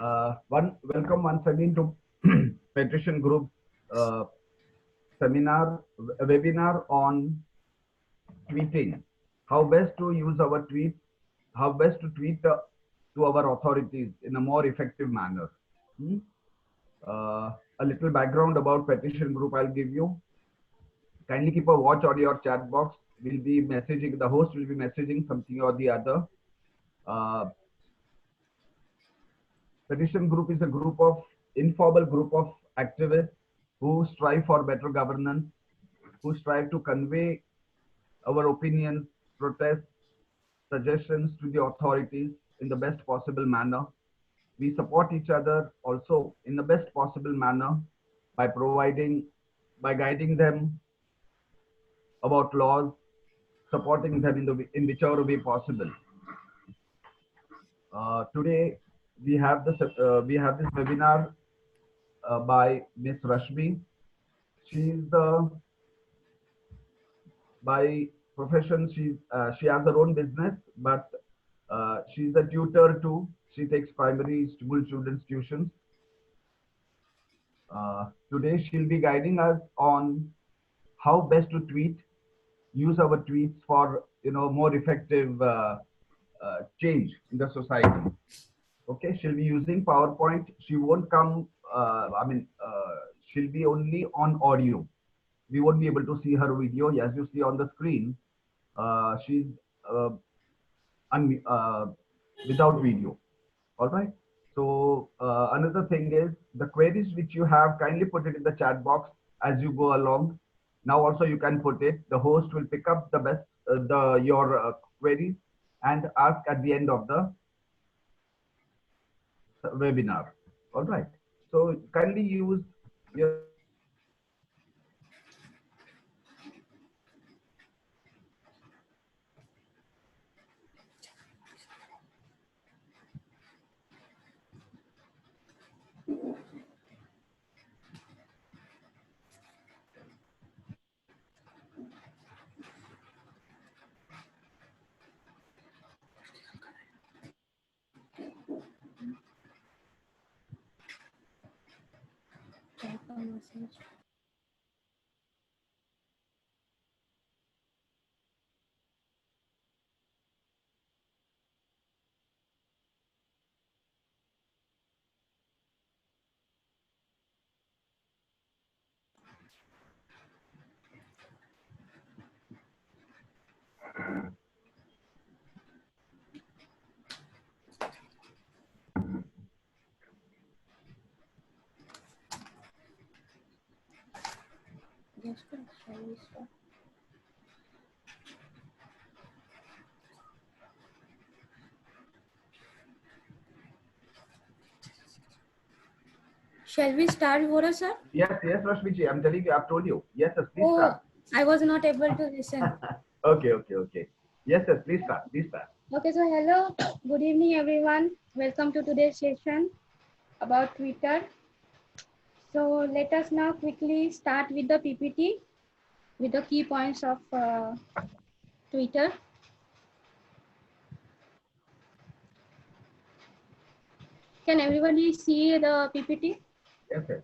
Welcome once again to Petition Group uh, webinar on tweeting. How best to use our tweet, how best to tweet to our authorities in a more effective manner. Hmm? A little background about Petition Group I'll give you. Kindly keep a watch on your chat box. We'll be messaging, the host will be messaging something or the other. Uh, Petition Group is a informal group of activists who strive for better governance, who strive to convey our opinions, protests, suggestions to the authorities in the best possible manner. We support each other also in the best possible manner by guiding them about laws, supporting them in whichever way possible. Today we have this webinar by Miss Rashmi. She's the by profession. She has her own business, but she's a tutor too. She takes primary school students tuitions. Today she'll be guiding us on how best to tweet, use our tweets for more effective change in the society. Okay, she'll be using PowerPoint. She won't come. She'll be only on audio. We won't be able to see her video. As you see on the screen, she's uh, without video. All right. So another thing is the queries which you have, kindly put it in the chat box as you go along. Now also you can put it. The host will pick up the best your queries and ask at the end of the webinar. All right. So kindly use your Shall we start, Vora sir? yes, Rashmiji, I'm telling you, I've told you. Yes, sir, please start. I was not able to listen. Okay. Yes, sir, please start. Okay, so hello, good evening, everyone. Welcome to today's session about Twitter. So let us now quickly start with the PPT with the key points of Twitter. Can everybody see the PPT? Yes, sir.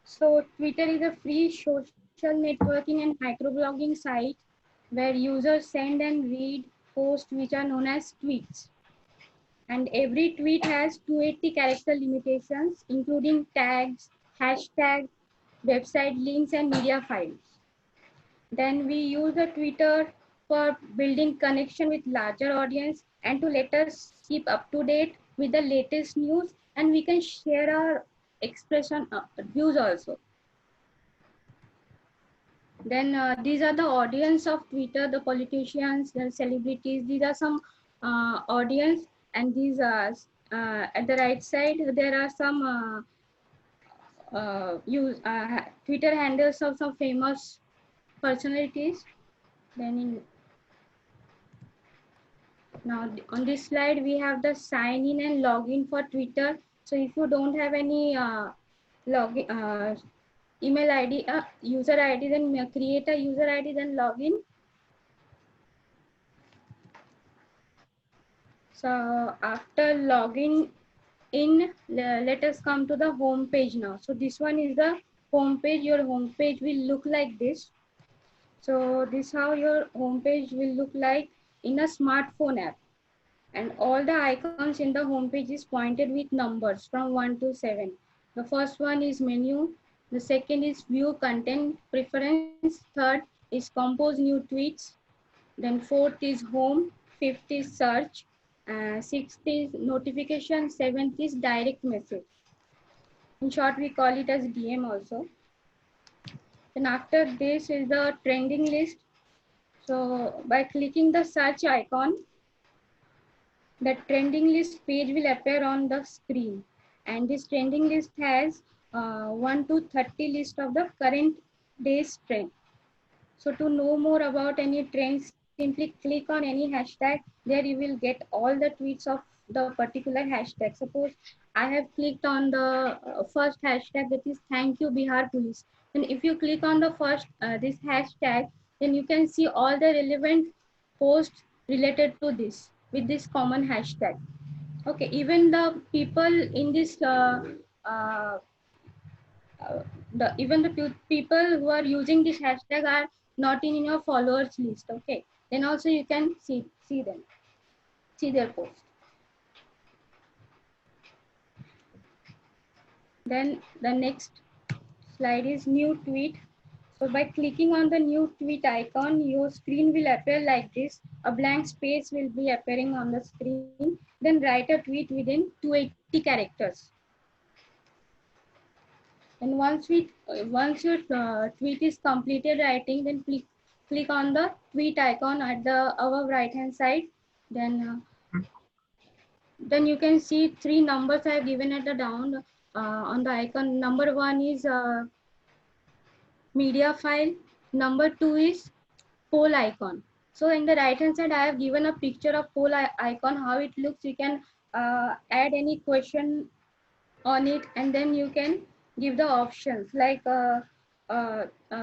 So Twitter is a free social networking and microblogging site where users send and read posts which are known as tweets. And every tweet has 280 character limitations, including tags, hashtags, website links, and media files. Then we use the Twitter for building connection with larger audience and to let us keep up to date with the latest news, and we can share our expression views also. Then these are the audience of Twitter, the politicians, the celebrities. These are some audience, and these are at the right side there are some Twitter handles of some famous personalities. Then now on this slide we have the sign in and login for Twitter. So if you don't have any login email ID, user ID, then create a user ID, then login. So after logging in, let us come to the home page now. So this one is the home page. Your home page will look like this. So this how your home page will look like in a smartphone app. And all the icons in the home page is pointed with numbers from 1 to 7. The first one is menu. The second is view content preference. Third is compose new tweets. Then fourth is home. Fifth is search. Sixth is notification. Seventh is direct message. In short, we call it as DM also. Then after this is the trending list. So by clicking the search icon, the trending list page will appear on the screen. And this trending list has 1 to 30 list of the current day's trend. So to know more about any trend, simply click on any hashtag. There you will get all the tweets of the particular hashtag. Suppose I have clicked on the first hashtag, that is thank you Bihar Police. And if you click on the first this hashtag, then you can see all the relevant posts related to this with this common hashtag. Okay, even the people in this uh, even the people who are using this hashtag are not in your followers list. Okay, then also you can see them, see their post. Then the next slide is new tweet. So by clicking on the new tweet icon, your screen will appear like this. A blank space will be appearing on the screen. Then write a tweet within 280 characters. And once your tweet is completed writing, then click on the tweet icon at the above right hand side. Then you can see three numbers I have given at the down on the icon. Number one is media file. Number two is poll icon. So in the right hand side, I have given a picture of poll icon, how it looks. You can add any question on it, and then you can give the options like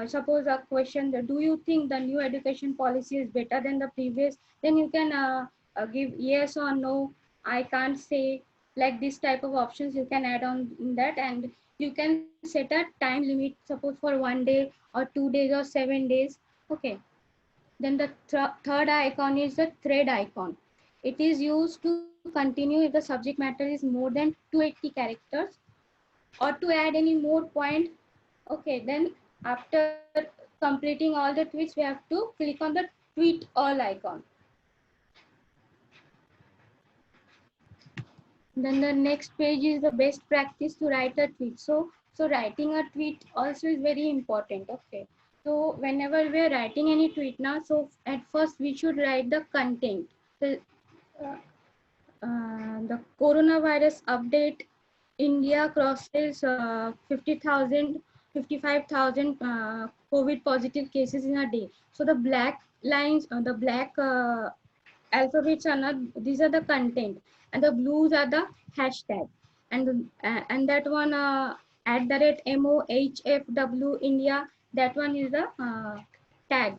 suppose a question that, do you think the new education policy is better than the previous? Then you can give yes or no, I can't say, like this type of options you can add on in that. And you can set a time limit, suppose for 1 day or 2 days or 7 days. Okay, then the third icon is the thread icon. It is used to continue if the subject matter is more than 280 characters, or to add any more point. Okay, then after completing all the tweets, we have to click on the tweet all icon. Then the next page is the best practice to write a tweet. So writing a tweet also is very important. Okay, so whenever we are writing any tweet now, so at first we should write the content. Uh, the coronavirus update, India crosses 50,000, 55,000 COVID positive cases in a day. So the black lines, the black alphabets are not, these are the content, and the blues are the hashtag. And that one @ MOHFW India, that one is the tag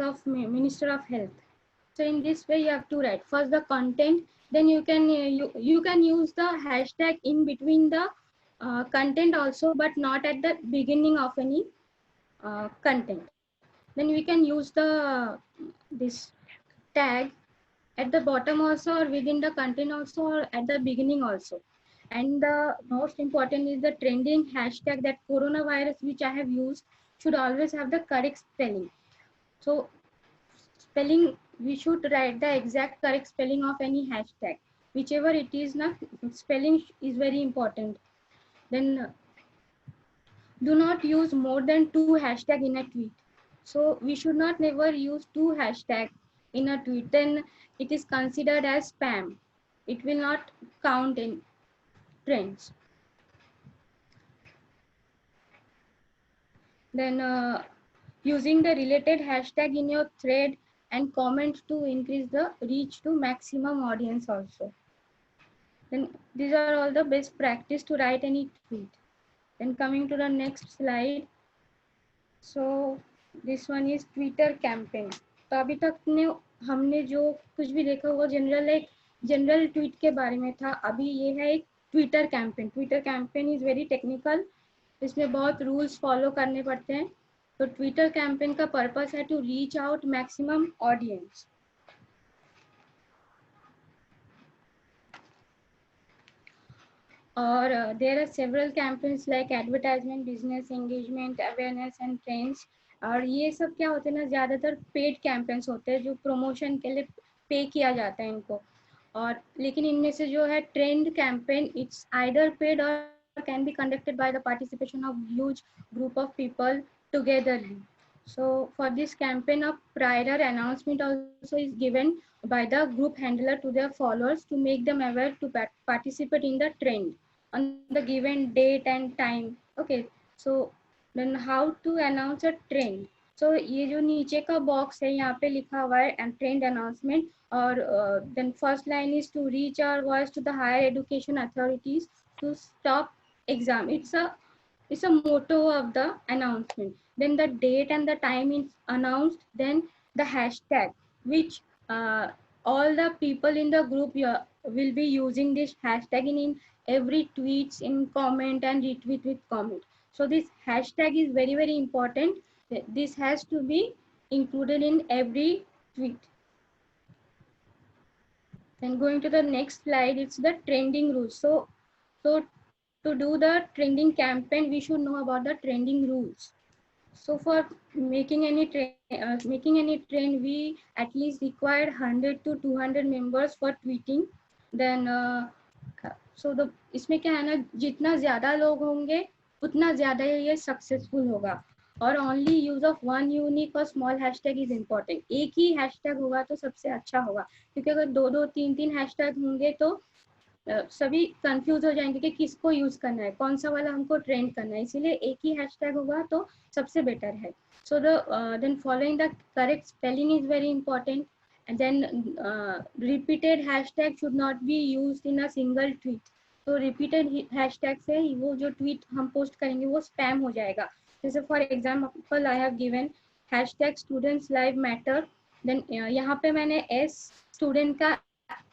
of Minister of Health. So in this way, you have to write first the content, then you can use the hashtag in between the content also, but not at the beginning of any content. Then we can use the this tag at the bottom also, or within the content also, or at the beginning also. And the most important is the trending hashtag, that coronavirus which I have used should always have the correct spelling. So spelling, we should write the exact correct spelling of any hashtag, whichever it is. Now spelling is very important. Then do not use more than 2 hashtag in a tweet. So we should not never use 2 hashtag in a tweet, then it is considered as spam. It will not count in trends. Then using the related hashtag in your thread and comment to increase the reach to maximum audience also. Then these are all the best practice to write any tweet. Then coming to the next slide. So this one is Twitter campaign. तो अभी तक ने हमने जो कुछ भी देखा वो जनरल ट्वीट के बारे में था. अभी ये है एक Twitter campaign. Twitter campaign is very technical. इसमें बहुत रूल्स फॉलो करने पड़ते हैं. तो ट्विटर कैंपेन का पर्पस है to reach out maximum audience. और there are several campaigns like advertisement, business engagement, awareness and trends. और ये सब क्या होते हैं ना, ज़्यादातर पेड कैंपेन्स होते हैं जो प्रमोशन के लिए पे किया जाता है इनको. और लेकिन इनमें से जो है trend campaign, it's either paid or can be conducted by the participation of huge group of people togetherly. So for this campaign, a prior announcement also is given by the group handler to their followers to make them aware to participate in the trend on the given date and time. Okay, so then how to announce a trend. So ये जो नीचे का box है यहाँ पे लिखा हुआ है and trend announcement. और then first line is to reach our voice to the higher education authorities to stop exam. It's a motto of the announcement. Then the date and the time is announced. Then the hashtag, which all the people in the group will be using this hashtag in every tweets, in comment and retweet with comment. So this hashtag is very, very important. This has to be included in every tweet. Then going to the next slide, it's the trending rules. So to do the trending campaign, we should know about the trending rules. So for making any trend, we at least require 100 to 200 members for tweeting. Then so the इसमें क्या है ना, जितना ज़्यादा लोग होंगे उतना ज़्यादा ये सक्सेसफुल होगा. और only use of one unique और स्मॉल हैशटैग इज इम्पोर्टेंट. एक ही हैशटैग होगा तो सबसे अच्छा होगा, क्योंकि अगर दो दो तीन तीन हैशटैग होंगे तो सभी कंफ्यूज हो जाएंगे कि किसको यूज करना है, कौन सा वाला हमको ट्रेंड करना है. इसीलिए एक ही हैशटैग होगा तो सबसे बेटर है. So then following the correct spelling is very important. And then repeated hashtag should not be used in a single tweet. तो रिपीटेड हैशटैग से वो जो ट्वीट हम पोस्ट करेंगे वो स्पैम हो जाएगा. जैसे for example I have given hashtag students live matter. Then यहाँ पे मैंने एस, स्टूडेंट का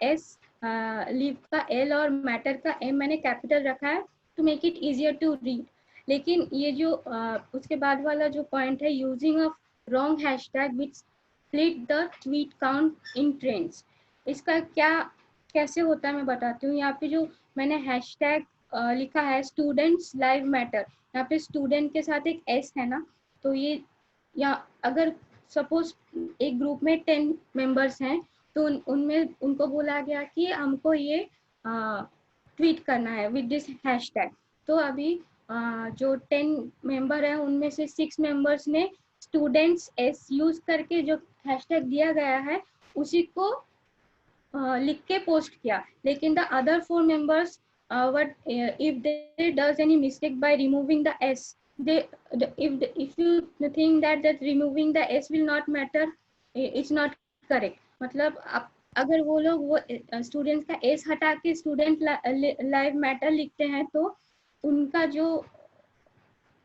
एस, लीव का एल और मैटर का एम मैंने कैपिटल रखा है to make it easier to read. लेकिन ये जो उसके बाद वाला जो पॉइंट है, using of wrong hashtag which split the tweet count in trends. इसका क्या कैसे होता है मैं बताती हूँ. यहाँ पे जो मैंने हैशटैग लिखा है स्टूडेंट्स लाइव मैटर, यहाँ पे स्टूडेंट के साथ एक एस है ना, तो ये या अगर सपोज एक ग्रुप में 10 मेंबर्स हैं तो उनमें उनको बोला गया कि हमको ये ट्वीट करना है विद दिस हैशटैग. तो अभी जो 10 मेंबर है उनमें से 6 मेंबर्स ने स्टूडेंट्स एस यूज करके जो हैशटैग दिया गया है उसी को लिख के पोस्ट किया. लेकिन the other 4 members what if they does any mistake by removing the s, if you think that removing the s will not matter, it's not correct. मतलब अगर वो लोग वो स्टूडेंट्स का एस हटा के स्टूडेंट लाइव मैटर लिखते हैं तो उनका जो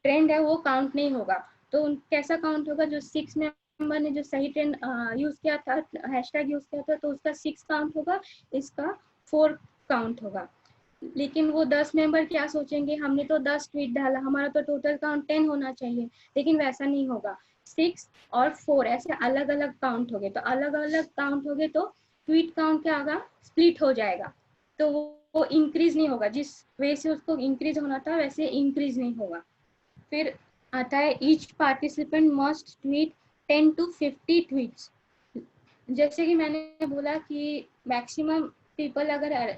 ट्रेंड है वो काउंट नहीं होगा. तो कैसा काउंट होगा, जो 6 मेंबर ने जो सही ट्रेंड यूज किया था, हैशटैग यूज किया था, तो उसका 6 काउंट होगा, इसका 4 काउंट होगा. लेकिन वो 10 मेंबर क्या सोचेंगे, हमने तो 10 ट्वीट डाला, हमारा तो टोटल काउंट 10 होना चाहिए. लेकिन वैसा नहीं होगा, 6 और 4 ऐसे अलग अलग काउंट हो गए. तो अलग अलग काउंट हो गए तो ट्वीट काउंट क्या होगा, स्प्लिट हो जाएगा. तो वो इंक्रीज नहीं होगा, जिस वे से उसको इंक्रीज होना था वैसे इंक्रीज नहीं होगा. फिर आता है each participant must tweet 10 to 50 tweets. जैसे कि मैंने बोला कि मैक्सिमम पीपल अगर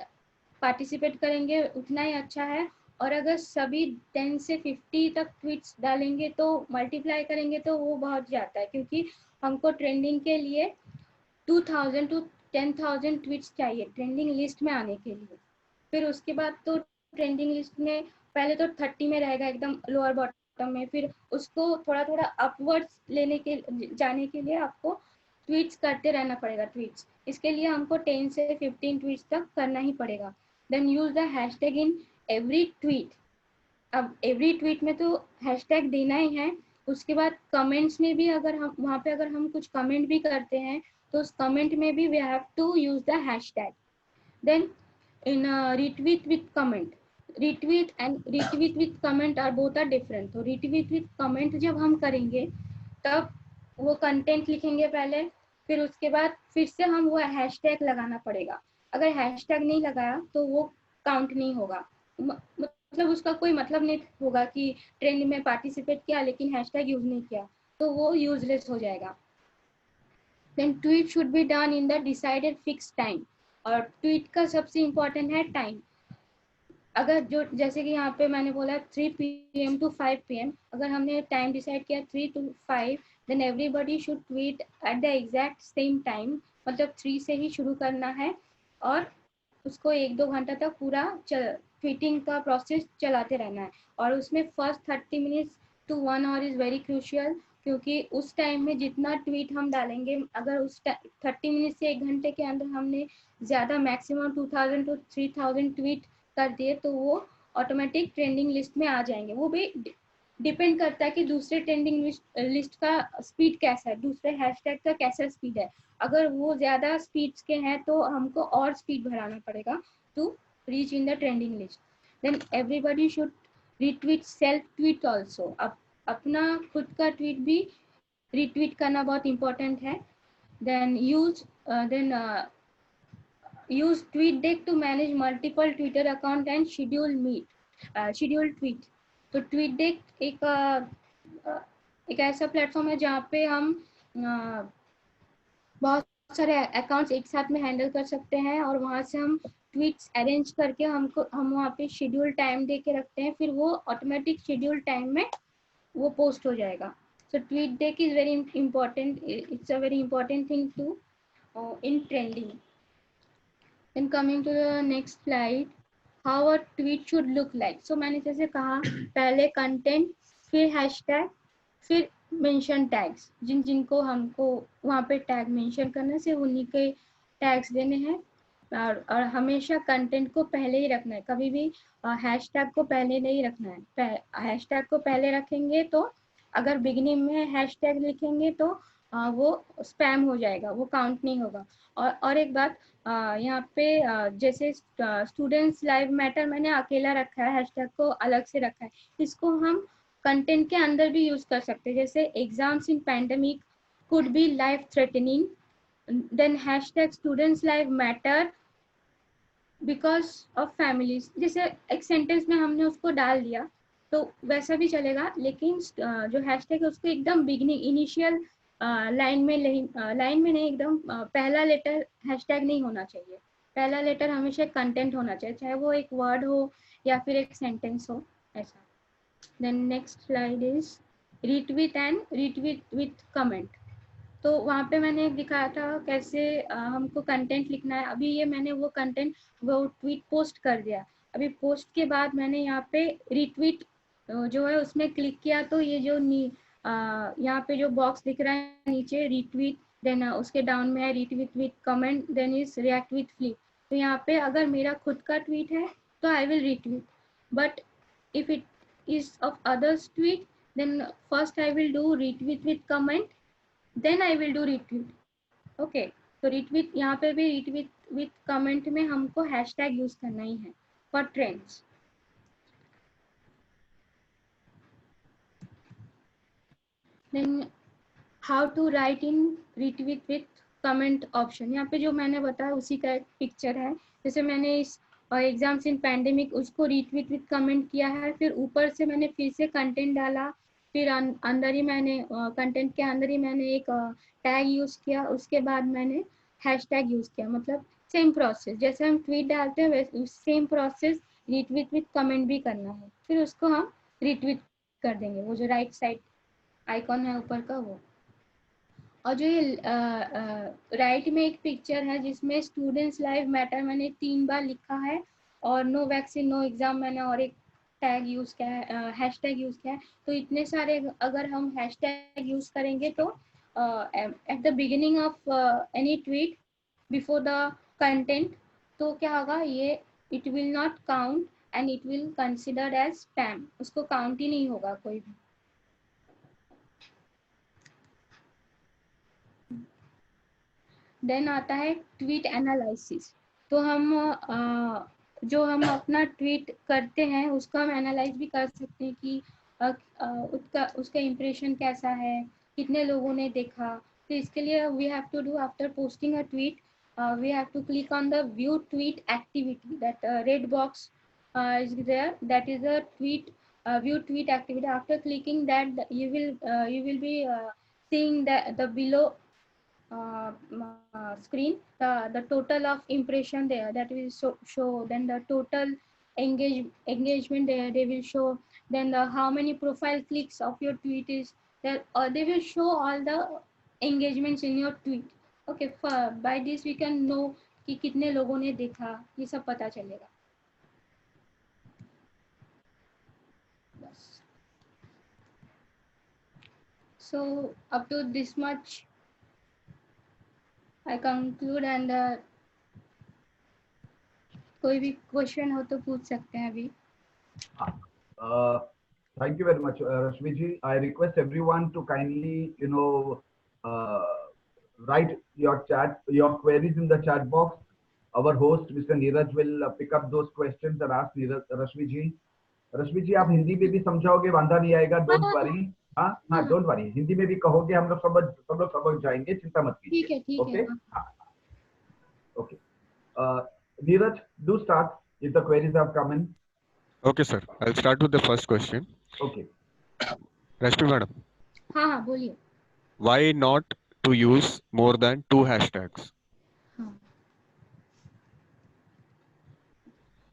पार्टिसिपेट करेंगे उतना ही अच्छा है. और अगर सभी 10 से 50 तक ट्वीट्स डालेंगे तो मल्टीप्लाई करेंगे तो वो बहुत जाता है, क्योंकि हमको ट्रेंडिंग के लिए 2000 to 10,000 ट्वीट्स चाहिए ट्रेंडिंग लिस्ट में आने के लिए. फिर उसके बाद तो ट्रेंडिंग लिस्ट में पहले तो 30 में रहेगा एकदम लोअर बॉटम में. फिर उसको थोड़ा थोड़ा अपवर्ड्स जाने के लिए आपको ट्वीट्स करते रहना पड़ेगा. ट्वीट्स इसके लिए हमको 10 से 15 ट्वीट्स तक करना ही पड़ेगा. Then use the hashtag in every tweet. अब एवरी ट्वीट में तो हैशटैग देना ही है। उसके बाद कमेंट्स में भी अगर हम वहाँ पे अगर हम कुछ कमेंट भी करते हैं तो उस कमेंट में भी we have to use the hashtag. Then in retweet with comment, retweet with comment are both are different। तो retweet with comment जब हम करेंगे तब वो कंटेंट लिखेंगे पहले, फिर उसके बाद फिर से हम वो हैशटैग लगाना पड़ेगा। अगर हैशटैग नहीं लगाया तो वो काउंट नहीं होगा, मतलब उसका कोई मतलब नहीं होगा कि ट्रेंड में पार्टिसिपेट किया लेकिन हैशटैग यूज नहीं किया, तो वो यूजलेस हो जाएगा। Then tweet should be done in the decided fixed time, और ट्वीट का सबसे इम्पोर्टेंट है टाइम। अगर जो जैसे कि यहाँ पे मैंने बोला 3 PM to 5 PM, अगर हमने टाइम डिसाइड किया 3 to 5, then everybody should tweet at the exact same time, मतलब 3 से ही शुरू करना है और उसको 1-2 घंटा तक पूरा ट्वीटिंग का प्रोसेस चलाते रहना है। और उसमें first 30 minutes to 1 hour is very crucial, क्योंकि उस टाइम में जितना ट्वीट हम डालेंगे, अगर उस 30 मिनट से 1 घंटे के अंदर हमने ज़्यादा मैक्सिमम 2000 to 3000 ट्वीट कर दिए तो वो ऑटोमेटिक ट्रेंडिंग लिस्ट में आ जाएंगे। वो भी डिपेंड करता है कि दूसरे ट्रेंडिंग लिस्ट का स्पीड कैसा है, दूसरे हैशटैग का कैसा स्पीड है। अगर वो ज़्यादा स्पीड्स के हैं तो हमको और स्पीड बढ़ाना पड़ेगा to reach in the trending list. Then everybody should retweet self tweet also. अब अपना खुद का ट्वीट भी रीट्वीट करना बहुत इंपॉर्टेंट है। Then use TweetDeck to manage multiple Twitter account and schedule tweet। तो TweetDeck एक ऐसा प्लेटफॉर्म है जहाँ पे हम बहुत सारे अकाउंट्स एक साथ में हैंडल कर सकते हैं और वहाँ से हम ट्वीट्स अरेंज करके हम वहाँ पे शेड्यूल टाइम दे के रखते हैं, फिर वो ऑटोमेटिक शेड्यूल टाइम में वो पोस्ट हो जाएगा। So TweetDeck is very important, it's a very important thing to in trending। Then coming to the next slide, how a tweet should look like। So मैंने जैसे कहा पहले कंटेंट, फिर hashtag, फिर मेंशन टैग्स, जिनको हमको वहाँ पे टैग मेंशन करना से उन्हीं के टैग्स देने हैं। और हमेशा कंटेंट को पहले ही रखना है, कभी भी हैशटैग को पहले नहीं रखना है। हैशटैग को पहले रखेंगे तो अगर बिगिनिंग में हैशटैग लिखेंगे तो वो स्पैम हो जाएगा, वो काउंट नहीं होगा। और एक बात, यहाँ पे जैसे स्टूडेंट्स लाइव मैटर मैंने अकेला रखा है, हैशटैग को अलग से रखा है। इसको हम कंटेंट के अंदर भी यूज कर सकते हैं, जैसे exams in pandemic could be life threatening, then hashtag students live matter because of families. जैसे एक सेंटेंस में हमने उसको डाल दिया तो वैसा भी चलेगा, लेकिन जो हैशटैग है उसको एकदम बिगिनिंग इनिशियल लाइन में नहीं, एकदम पहला लेटर हैशटैग नहीं होना चाहिए। पहला लेटर हमेशा कंटेंट होना चाहिए, चाहे वो एक वर्ड हो या फिर एक सेंटेंस हो, ऐसा। Then next slide is retweet with comment. तो वहाँ पे मैंने दिखाया था कैसे हमको कंटेंट लिखना है। अभी ये मैंने वो कंटेंट वो ट्वीट पोस्ट कर दिया। अभी पोस्ट के बाद मैंने यहाँ पे रीट्वीट जो है उसमें क्लिक किया तो ये जो यहाँ पे जो बॉक्स दिख रहा है नीचे रीट्वीट, देन उसके डाउन में है retweet with comment, then is react with flip. तो यहाँ पे अगर मेरा खुद का ट्वीट है तो I will retweet, but if it is of others tweet then first I will do retweet with comment, then I will do retweet। okay, तो retweet यहाँ पे भी retweet with comment में हमको हैशटैग यूज करना ही है for trends। then how to write in retweet with comment option, यहाँ पे जो मैंने बताया उसी का एक पिक्चर है। जैसे मैंने इस एग्जाम्स इन पैंडेमिक उसको retweet with comment किया है, फिर ऊपर से मैंने फिर से कंटेंट डाला, फिर अंदर ही मैंने कंटेंट के अंदर ही मैंने एक टैग यूज किया, उसके बाद मैंने हैशटैग यूज किया। मतलब सेम प्रोसेस, जैसे हम ट्वीट डालते हैं वैसे same process retweet with comment भी करना है, फिर उसको हम रीट्वीट कर देंगे, वो जो राइट साइड आइकॉन है ऊपर का वो। और जो ये राइट में एक पिक्चर है जिसमें स्टूडेंट्स लाइव मैटर मैंने 3 बार लिखा है, और नो वैक्सीन नो एग्जाम मैंने और एक टैग यूज किया है, हैशटैग यूज किया है। तो इतने सारे अगर हम हैशटैग यूज करेंगे तो at the beginning of any tweet before the content, तो क्या होगा, ये it will not count and it will considered as spam. उसको काउंट ही नहीं होगा कोई भी. देन आता है ट्वीट एनालिसिस. तो हम जो हम अपना ट्वीट करते हैं उसको हम एनालाइज भी कर सकते हैं कि उसका इम्प्रेशन कैसा है, कितने लोगों ने देखा. तो इसके लिए we have to do after posting a tweet, we have to click on the view tweet activity. That red box is there. That is a tweet view tweet activity. After clicking that, you will be seeing the below screen the total of impression there, that will show. Then the total engagement there, they will show. Then the how many profile clicks of your tweet is there, or they will show all the engagements in your tweet. Okay, by this we can know कि कितने लोगों ने देखा, ये सब पता चलेगा. बस. So up to this much I conclude, and कोई भी क्वेश्चन हो तो पूछ सकते हैं अभी. Thank you very much, Rashmi ji. I request everyone to kindly, write your queries in the chat box. Our host, Mr. Neeraj, will pick up those questions and ask Rashmi ji. रश्मि जी, आप हिंदी में भी समझाओगे, वांधा नहीं आएगा. Don't worry. हाँ, don't worry. Hindi में भी कहोगे, हम लोग समझ जाएंगे, चिंता मत कीजिए. ठीक है. Okay. Neeraj, do start if the queries have come in. Okay, sir. I'll start with the first question. Okay. Rashmi madam. हाँ, बोलिए. Why not to use more than 2 hashtags?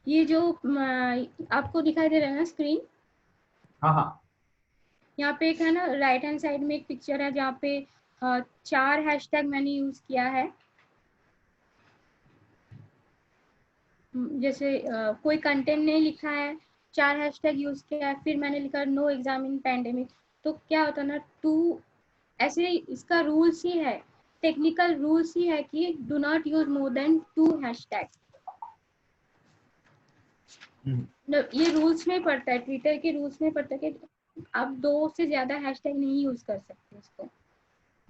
ये जो आपको दिखाई दे रहा है ना स्क्रीन. हाँ. यहाँ पे एक है ना, राइट हैंड साइड में एक पिक्चर है जहाँ पे 4 हैशटैग मैंने यूज किया है. जैसे कोई कंटेंट नहीं लिखा है, 4 हैशटैग यूज किया है, फिर मैंने लिखा नो एग्जाम इन पैंडेमिक. तो क्या होता है ना, 2 ऐसे इसका रूल्स ही है, टेक्निकल रूल्स ही है कि do not use more than 2 hashtag. ये रूल्स में पड़ता है, ट्विटर के रूल्स में पड़ता है कि आप 2 से ज्यादा हैशटैग नहीं यूज कर सकते इसको.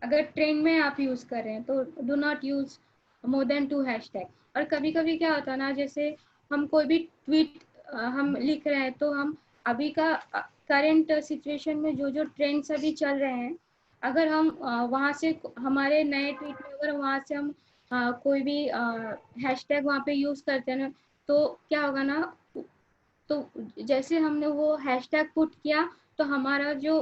अगर ट्रेंड में आप यूज कर रहे हैं तो do not use more than 2 hashtag. और कभी कभी क्या होता है ना, जैसे हम कोई भी ट्वीट हम लिख रहे हैं, तो हम अभी का करंट सिचुएशन में जो ट्रेंड्स अभी चल रहे हैं, अगर हम वहाँ से हमारे नए ट्वीट में अगर वहाँ से हम कोई भी हैशटैग वहाँ पे यूज करते हैं ना, तो क्या होगा ना, तो जैसे हमने वो हैशटैग पुट किया तो हमारा जो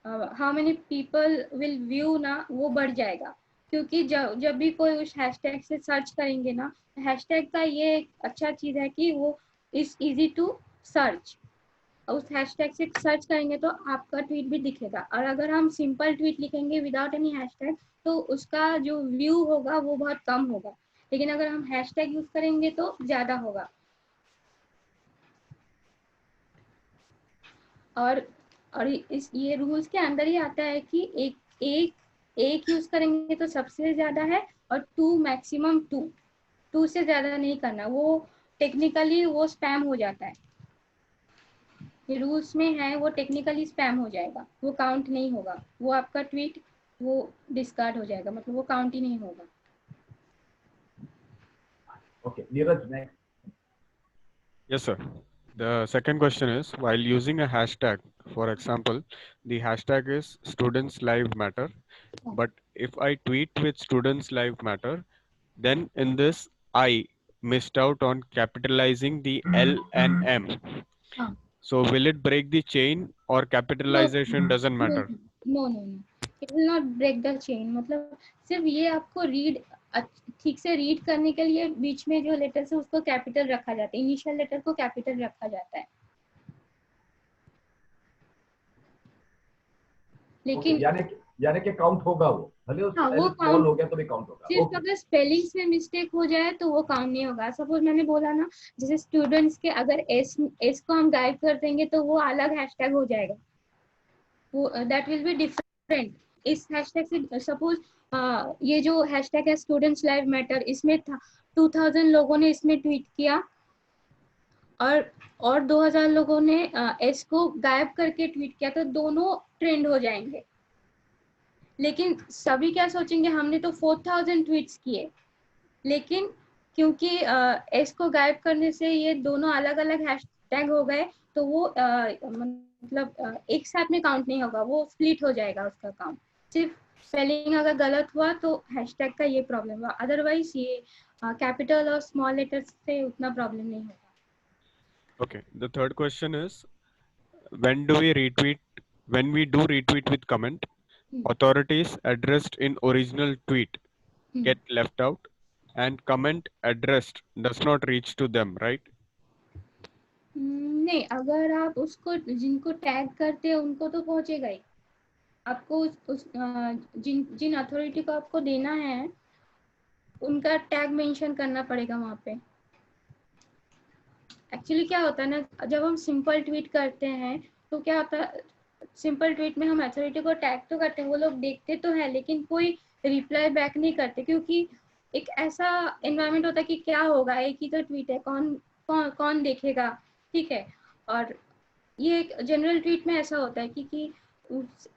how many people will view ना, वो बढ़ जाएगा. क्योंकि जब भी कोई उस हैशटैग से सर्च करेंगे ना, हैशटैग का ये एक अच्छा चीज है कि वो इज इजी टू सर्च. उस हैशटैग से सर्च करेंगे तो आपका ट्वीट भी दिखेगा. और अगर हम सिंपल ट्वीट लिखेंगे विदाउट एनी हैशटैग, तो उसका जो व्यू होगा वो बहुत कम होगा. लेकिन अगर हम हैशटैग यूज करेंगे तो ज्यादा होगा. और ये रूल्स के अंदर ही आता है कि एक यूज करेंगे तो सबसे ज्यादा है, और 2 मैक्सिमम 2 से ज्यादा नहीं करना. वो टेक्निकली वो स्पैम हो जाता है. ये रूल्स में है, वो टेक्निकली स्पैम हो जाएगा, वो काउंट नहीं होगा. वो आपका ट्वीट वो डिस्कार्ड हो जाएगा, मतलब वो काउंट ही नहीं होगा. Okay, Neeraj, next. Yes, sir. The second question is, while using a hashtag, for example, the hashtag is Students Live Matter, but if I tweet with Students Live Matter, then in this I missed out on capitalizing the L and M. So will it break the chain, or capitalization doesn't matter? No. It will not break the chain. मतलब सिर्फ ये आपको ठीक से read करने के लिए बीच में जो लेटर्स है उसको कैपिटल रखा जाता है, इनिशियल लेटर को कैपिटल रखा जाता है. लेकिन यानी कि काउंट होगा वो, भले वो स्मॉल हो गया तो भी काउंट होगा. सिर्फ अगर स्पेलिंग्स में मिस्टेक हो जाए तो वो काउंट नहीं होगा. सपोज मैंने बोला ना, जैसे स्टूडेंट्स के अगर एस को हम गायब कर देंगे तो वो अलग हैशटैग हो जाएगा, वो दैट विल बी डिफरेंट. इस हैशटैग से सपोज ये जो हैशटैग है स्टूडेंट्स लाइव मैटर, इसमें 2000 लोगों ने इसमें ट्वीट किया, और 2000 लोगों ने एस को गायब करके ट्वीट किया तो दोनों ट्रेंड हो जाएंगे। लेकिन सभी क्या सोचेंगे, हमने तो 4000 ट्वीट्स किए, लेकिन क्योंकि एस को गायब करने से ये दोनों अलग अलग हैशटैग हो गए, तो वो मतलब एक साथ में काउंट नहीं होगा, वो स्प्लिट हो जाएगा उसका काउंट। सिर्फ स्पेलिंग अगर गलत हुआ तो हैशटैग का ये प्रॉब्लम हुआ, अदरवाइज ये कैपिटल और स्मॉल लेटर्स से उतना प्रॉब्लम नहीं होगा। Okay, the third question is when do we retweet, when we do retweet with comment, authorities addressed in original tweet get left out and comment addressed does not reach to them, right? नहीं, अगर आप उसको जिनको tag करते हैं उनको तो पहुंचेगा ही। आपको जिन अथॉरिटी को आपको देना है उनका टैग मेंशन करना पड़ेगा वहाँ पे। एक्चुअली क्या होता है ना, जब हम सिंपल ट्वीट करते हैं तो क्या होता है, सिंपल ट्वीट में हम अथॉरिटी को टैग तो करते हैं, वो लोग देखते तो है लेकिन कोई रिप्लाई बैक नहीं करते, क्योंकि एक ऐसा एनवायरनमेंट होता है कि क्या होगा, एक ही तो ट्वीट है, कौन देखेगा, ठीक है। और ये एक जनरल ट्वीट में ऐसा होता है कि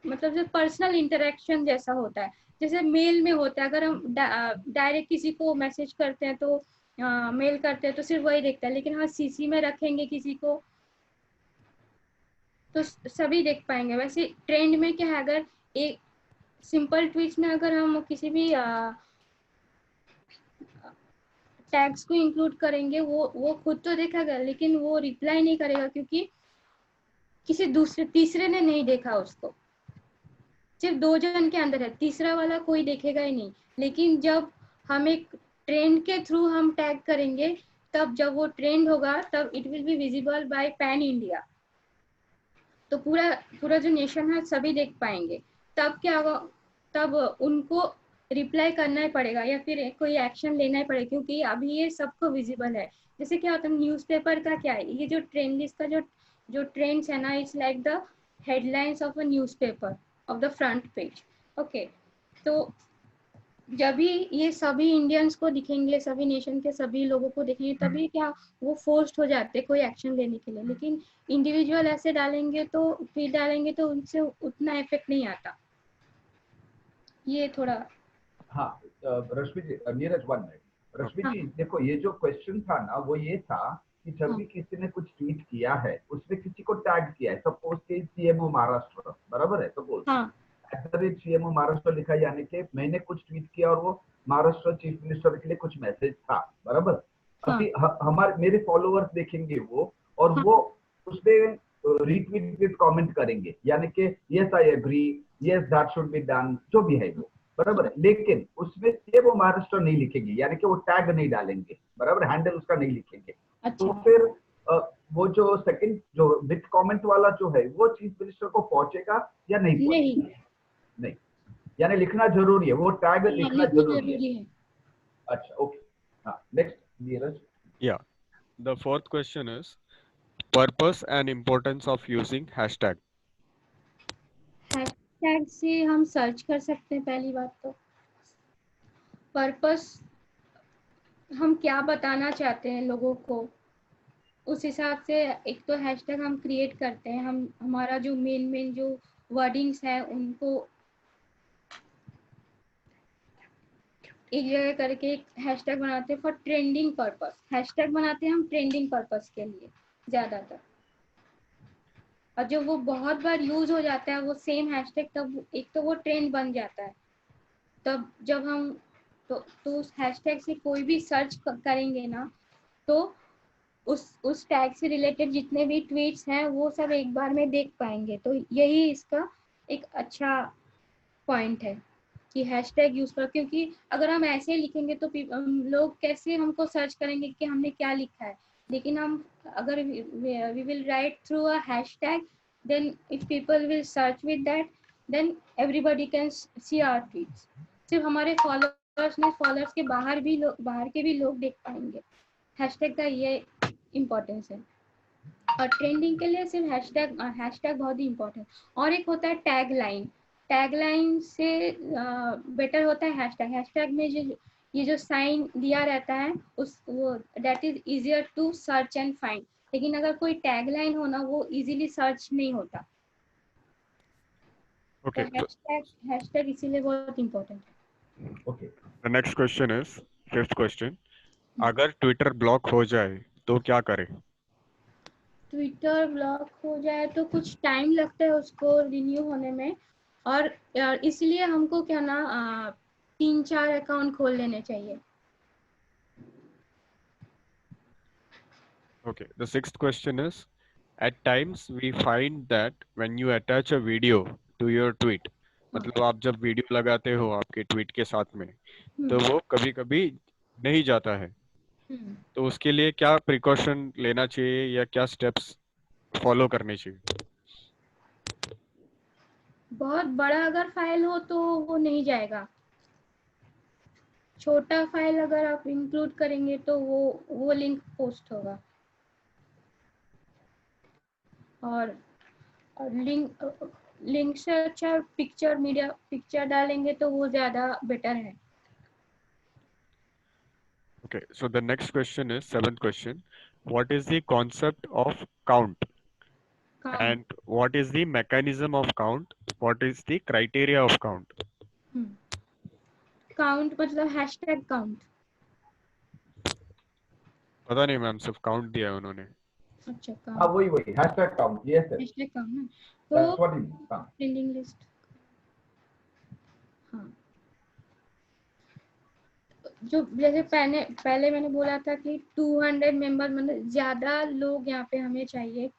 मतलब जो पर्सनल इंटरेक्शन जैसा होता है, जैसे मेल में होता है, अगर हम डायरेक्ट किसी को मैसेज करते हैं तो मेल करते हैं तो सिर्फ वही देखता है, लेकिन हाँ सीसी में रखेंगे किसी को तो सभी देख पाएंगे। वैसे ट्रेंड में क्या है, अगर एक सिंपल ट्वीट्स में अगर हम किसी भी टैग्स को इंक्लूड करेंगे, वो खुद तो देखेगा लेकिन वो रिप्लाई नहीं करेगा, क्योंकि किसी दूसरे तीसरे ने नहीं देखा उसको, सिर्फ 2 जन के अंदर है, तीसरा वाला कोई देखेगा ही नहीं। लेकिन जब हम एक ट्रेंड के थ्रू हम टैग करेंगे, तब जब वो ट्रेंड होगा तब it will be visible by pan India, तो पूरा जो नेशन है सभी देख पाएंगे। तब क्या होगा, तब उनको रिप्लाई करना ही पड़ेगा या फिर कोई एक्शन लेना ही पड़ेगा, क्योंकि अभी ये सबको विजिबल है। जैसे क्या होता है न्यूज़पेपर का, क्या है ये जो ट्रेंड लिस्ट का जो ट्रेंड्स है ना, it's like the headlines of a newspaper of the front page. Okay, तो जब भी ये सभी इंडियंस को दिखेंगे, सभी नेशन के सभी लोगों को दिखेंगे, तभी क्या वो फोर्स्ड हो जाते कोई एक्शन लेने के लिए। लेकिन इंडिविजुअल ऐसे डालेंगे तो ट्वीट डालेंगे तो उनसे उतना इफेक्ट नहीं आता, ये थोड़ा। हाँ रश्मि जी, नीरज वन मिनट। रश्मि हाँ जी देखो, ये जो क्वेश्चन था ना वो ये था कि जब हाँ भी किसी ने कुछ ट्वीट किया है उसमें किसी को टैग किया है, सपोज के सीएमओ महाराष्ट्र, बराबर है, सपोज हाँ सीएमओ महाराष्ट्र लिखा, यानी कि मैंने कुछ ट्वीट किया और वो महाराष्ट्र चीफ मिनिस्टर के लिए कुछ मैसेज था, बराबर। हाँ अभी हमारे मेरे फॉलोअर्स देखेंगे वो, और हाँ वो उसमें रीट्वीट विद कमेंट करेंगे, यानी कि yes I agree, yes that should be done, जो भी है वो, बराबर है। लेकिन उसमें से वो महाराष्ट्र नहीं लिखेंगे, यानी कि वो टैग नहीं डालेंगे, बराबर, हैंडल उसका नहीं लिखेंगे। तो अच्छा फिर वो जो सेकंड जो विद कमेंट वाला जो है वो चीफ मिनिस्टर को पहुंचेगा या नहीं नहीं, पहुंचेगा? नहीं, यानी लिखना जरूरी है, वो टैग हाँ लिखना लिखना जरूरी है। जरूरी है। अच्छा ओके, हाँ next Neeraj. Yeah. The fourth question is purpose and importance of using hashtag. Hashtag से हम सर्च कर सकते हैं, पहली बात तो। पर्पस, हम क्या बताना चाहते हैं लोगों को, उस हिसाब से एक तो हैशटैग हम क्रिएट करते हैं। हम हमारा जो मेन जो वर्डिंग्स है उनको एक जगह करके एक हैशटैग बनाते हैं फॉर ट्रेंडिंग पर्पस। हैशटैग बनाते हैं हम ट्रेंडिंग पर्पस के लिए ज्यादातर, और जो वो बहुत बार यूज हो जाता है वो सेम हैशटैग, तब एक तो वो ट्रेंड बन जाता है। तब जब हम तो उस हैशटैग से कोई भी सर्च करेंगे ना, तो उस टैग से रिलेटेड जितने भी ट्वीट्स हैं वो सब एक बार में देख पाएंगे। तो यही इसका एक अच्छा पॉइंट है कि हैशटैग यूज कर, क्योंकि अगर हम ऐसे लिखेंगे तो लोग कैसे हमको सर्च करेंगे कि हमने क्या लिखा है। लेकिन हम अगर we will write through a hashtag, then if people will search with that, then everybody can see our tweets. सिर्फ हमारे फॉलोअर्स के बाहर के भी लोग देख पाएंगे। हैशटैग का ये इम्पोर्टेंस है। और ट्रेंडिंग के लिए सिर्फ हैशटैग बहुत ही इम्पोर्टेंट। और एक होता है टैग लाइन। टैग लाइन से बेटर होता है हैशटैग। हैशटैग में ये जो साइन दिया रहता है उस वो that is easier to search and find. लेकिन अगर कोई टैगलाइन हो ना, वो इजीली सर्च नहीं होता। तो Okay. So हैशटैग इसीलिए बहुत इम्पोर्टेंट है। Okay. the next question is fifth question. अगर ट्विटर ब्लॉक हो जाए तो क्या करें? ट्विटर ब्लॉक हो जाए तो कुछ टाइम लगता है उसको रिन्यू होने में, और इसलिए हमको क्या ना 3-4 अकाउंट खोल लेने चाहिए। Okay. The sixth question is, at times we find that when you attach a video to your tweet, मतलब आप जब वीडियो लगाते हो आपके ट्वीट के साथ में, तो वो कभी कभी नहीं जाता है, तो उसके लिए क्या प्रिकॉशन लेना चाहिए या क्या स्टेप्स फॉलो करने चाहिए? बहुत बड़ा अगर फाइल हो तो वो नहीं जाएगा। छोटा फाइल अगर आप इंक्लूड करेंगे तो वो लिंक पोस्ट होगा। और लिंक से अच्छा पिक्चर डालेंगे तो वो ज्यादा बेटर है। Okay, so the next question is seventh question. What is the concept of count and what is the mechanism of count? What is the criteria of count? Count मतलब hashtag count. पता नहीं ma'am, सिर्फ count दिया है उन्होंने। अच्छा हाँ count, वही hashtag count. Yes sir. Hashtag count ना, That's तो what it means. हाँ. Trending list. हाँ, जो जैसे पहले पहले मैंने बोला था कि 200 मेंबर, मतलब ज्यादा लोग यहाँ पे हमें चाहिए।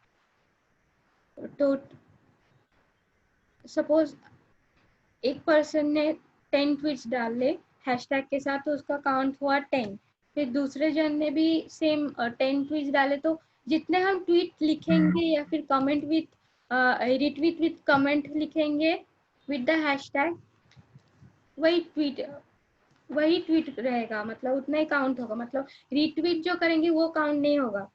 तो सपोज एक पर्सन ने 10 ट्वीट्स डाल ले हैशटैग के साथ, तो उसका काउंट हुआ 10। फिर दूसरे जन ने भी सेम 10 ट्वीट्स डाले, तो जितने हम ट्वीट लिखेंगे या फिर comment with retweet with comment लिखेंगे विद द हैशटैग, वही ट्वीट रहेगा, मतलब उतना ही काउंट होगा। मतलब रिट्वीट जो करेंगे वो काउंट नहीं होगा,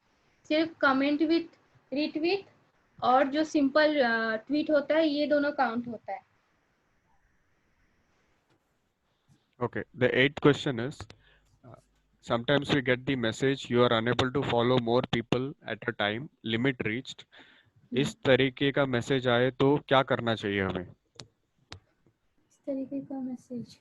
सिर्फ कमेंट विथ रिट्वीट और जो सिंपल ट्वीट होता है, ये दोनों काउंट होता है। Okay, the eighth question is, sometimes we get the message you are unable to follow more people at a time, limit reached. इस तरीके का मैसेज आए तो क्या करना चाहिए हमें? इस तरीके का message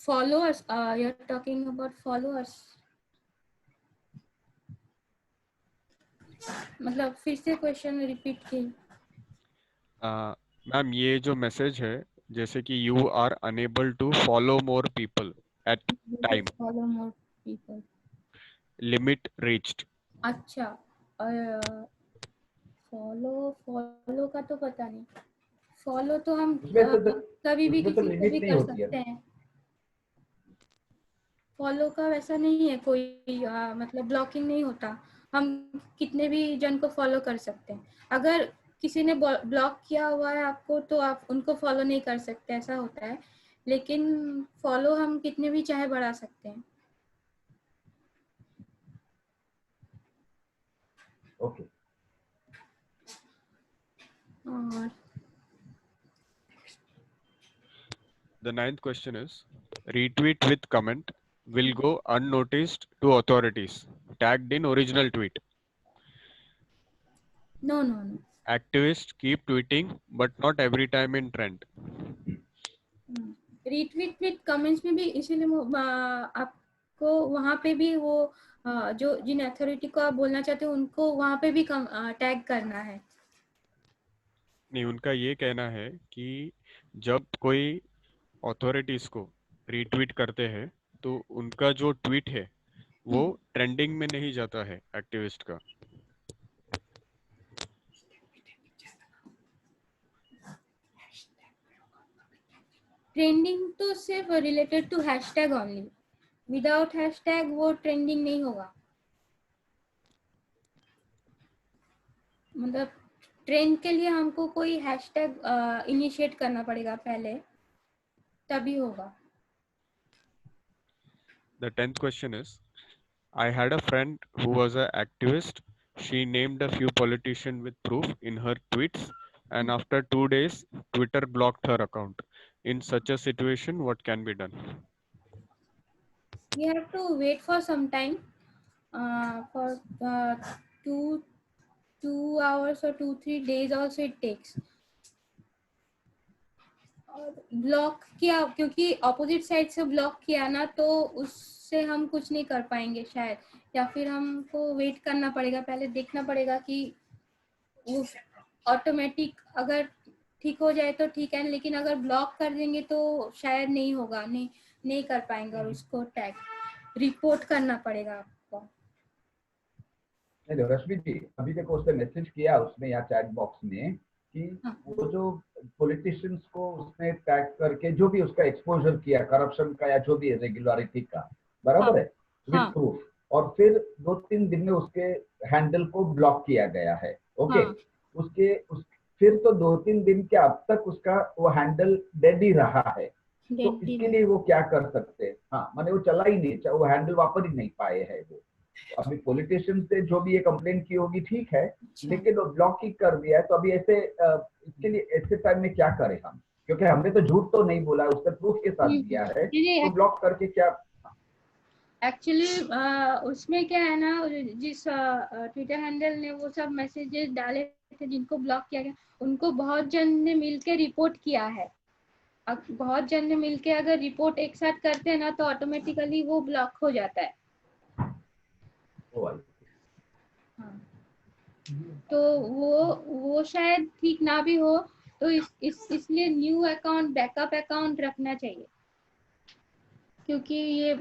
followers, you're talking about followers, मतलब फिर से क्वेश्चन रिपीट की। मैम ये जो मैसेज है, जैसे कि you are unable to follow more people at time, follow more people, limit reached. अच्छा फॉलो का तो पता नहीं। फॉलो तो हम कभी भी उसमें तो किसी को भी लिमिट नहीं कर होती है। सकते हैं। फॉलो का वैसा नहीं है कोई मतलब ब्लॉकिंग नहीं होता, हम कितने भी जन को फॉलो कर सकते हैं। अगर किसी ने ब्लॉक किया हुआ है आपको, तो आप उनको फॉलो नहीं कर सकते, ऐसा होता है। लेकिन फॉलो हम कितने भी चाहे बढ़ा सकते हैं। ओके। और The ninth question is, retweet with comment will go unnoticed to authorities tagged in original tweet. No no no, Activists keep tweeting but not every time in trend. Retweet with comments में भी इसीलिए आपको वहाँ पे भी वो जो जिन authority को आप बोलना चाहते हो उनको वहाँ पे भी टैग करना है। नहीं, उनका ये कहना है कि जब कोई अथॉरिटीज को रीट्वीट करते हैं तो उनका जो ट्वीट है वो ट्रेंडिंग में नहीं जाता है एक्टिविस्ट का। ट्रेंडिंग तो सिर्फ related to hashtag only, without hashtag वो ट्रेंडिंग नहीं होगा। मतलब ट्रेंड के लिए हमको कोई हैशटैग इनिशिएट करना पड़ेगा पहले, तभी होगा। The 10th question is, I had a friend who was an activist. She named a few politicians with proof in her tweets, and after 2 days, Twitter blocked her account. In such a situation, what can be done? We have to wait for some time, for two hours or 2-3 days also it takes. Block किया, क्योंकि opposite side से block किया ना, तो उससे हम कुछ नहीं कर पाएंगे शायद, या फिर हमको वेट करना पड़ेगा, पहले देखना पड़ेगा कि वो ऑटोमेटिक अगर ठीक हो जाए तो ठीक है, लेकिन अगर ब्लॉक कर देंगे तो शायद नहीं होगा, नहीं कर पाएंगे, और उसको टैग रिपोर्ट करना पड़ेगा आपको। नहीं रश्मि जी, अभी देखो उसने मैसेज किया उसमें या चैट बॉक्स में कि वो जो पॉलिटिशियंस को उसने टैग करके जो भी उसका एक्सपोजर किया करप्शन का या जो भी इरेगुलरिटी का, बराबर है, विद प्रूफ, और फिर 2-3 दिन में उसके हैंडल को ब्लॉक किया गया है। ओके, फिर तो 2-3 दिन के अब तक उसका वो हैंडल डेड ही रहा है, तो इसके लिए वो क्या कर सकते हैं? हाँ, माने वो चला ही नहीं, वो हैंडल वापर ही नहीं पाए है वो। अभी पॉलिटिशियन से जो भी ये कंप्लेंट की होगी ठीक है, लेकिन वो ब्लॉक ही कर दिया है, तो अभी ऐसे इसके लिए ऐसे टाइम में क्या करें हम? क्योंकि हमने तो झूठ तो नहीं बोला, उसने प्रूफ के साथ दिया है, तो ब्लॉक करके क्या? एक्चुअली उसमें क्या है ना, जिस ट्विटर हैंडल ने वो सब मैसेजेस डाले थे जिनको ब्लॉक किया गया, उनको बहुत जन ने मिलके रिपोर्ट किया है। बहुत जन ने मिलके अगर रिपोर्ट एक साथ करते हैं ना, तो ऑटोमेटिकली वो ब्लॉक हो जाता है। हाँ। तो वो शायद ठीक ना भी हो, तो इसलिए न्यू अकाउंट, बैकअप अकाउंट रखना चाहिए, क्योंकि ये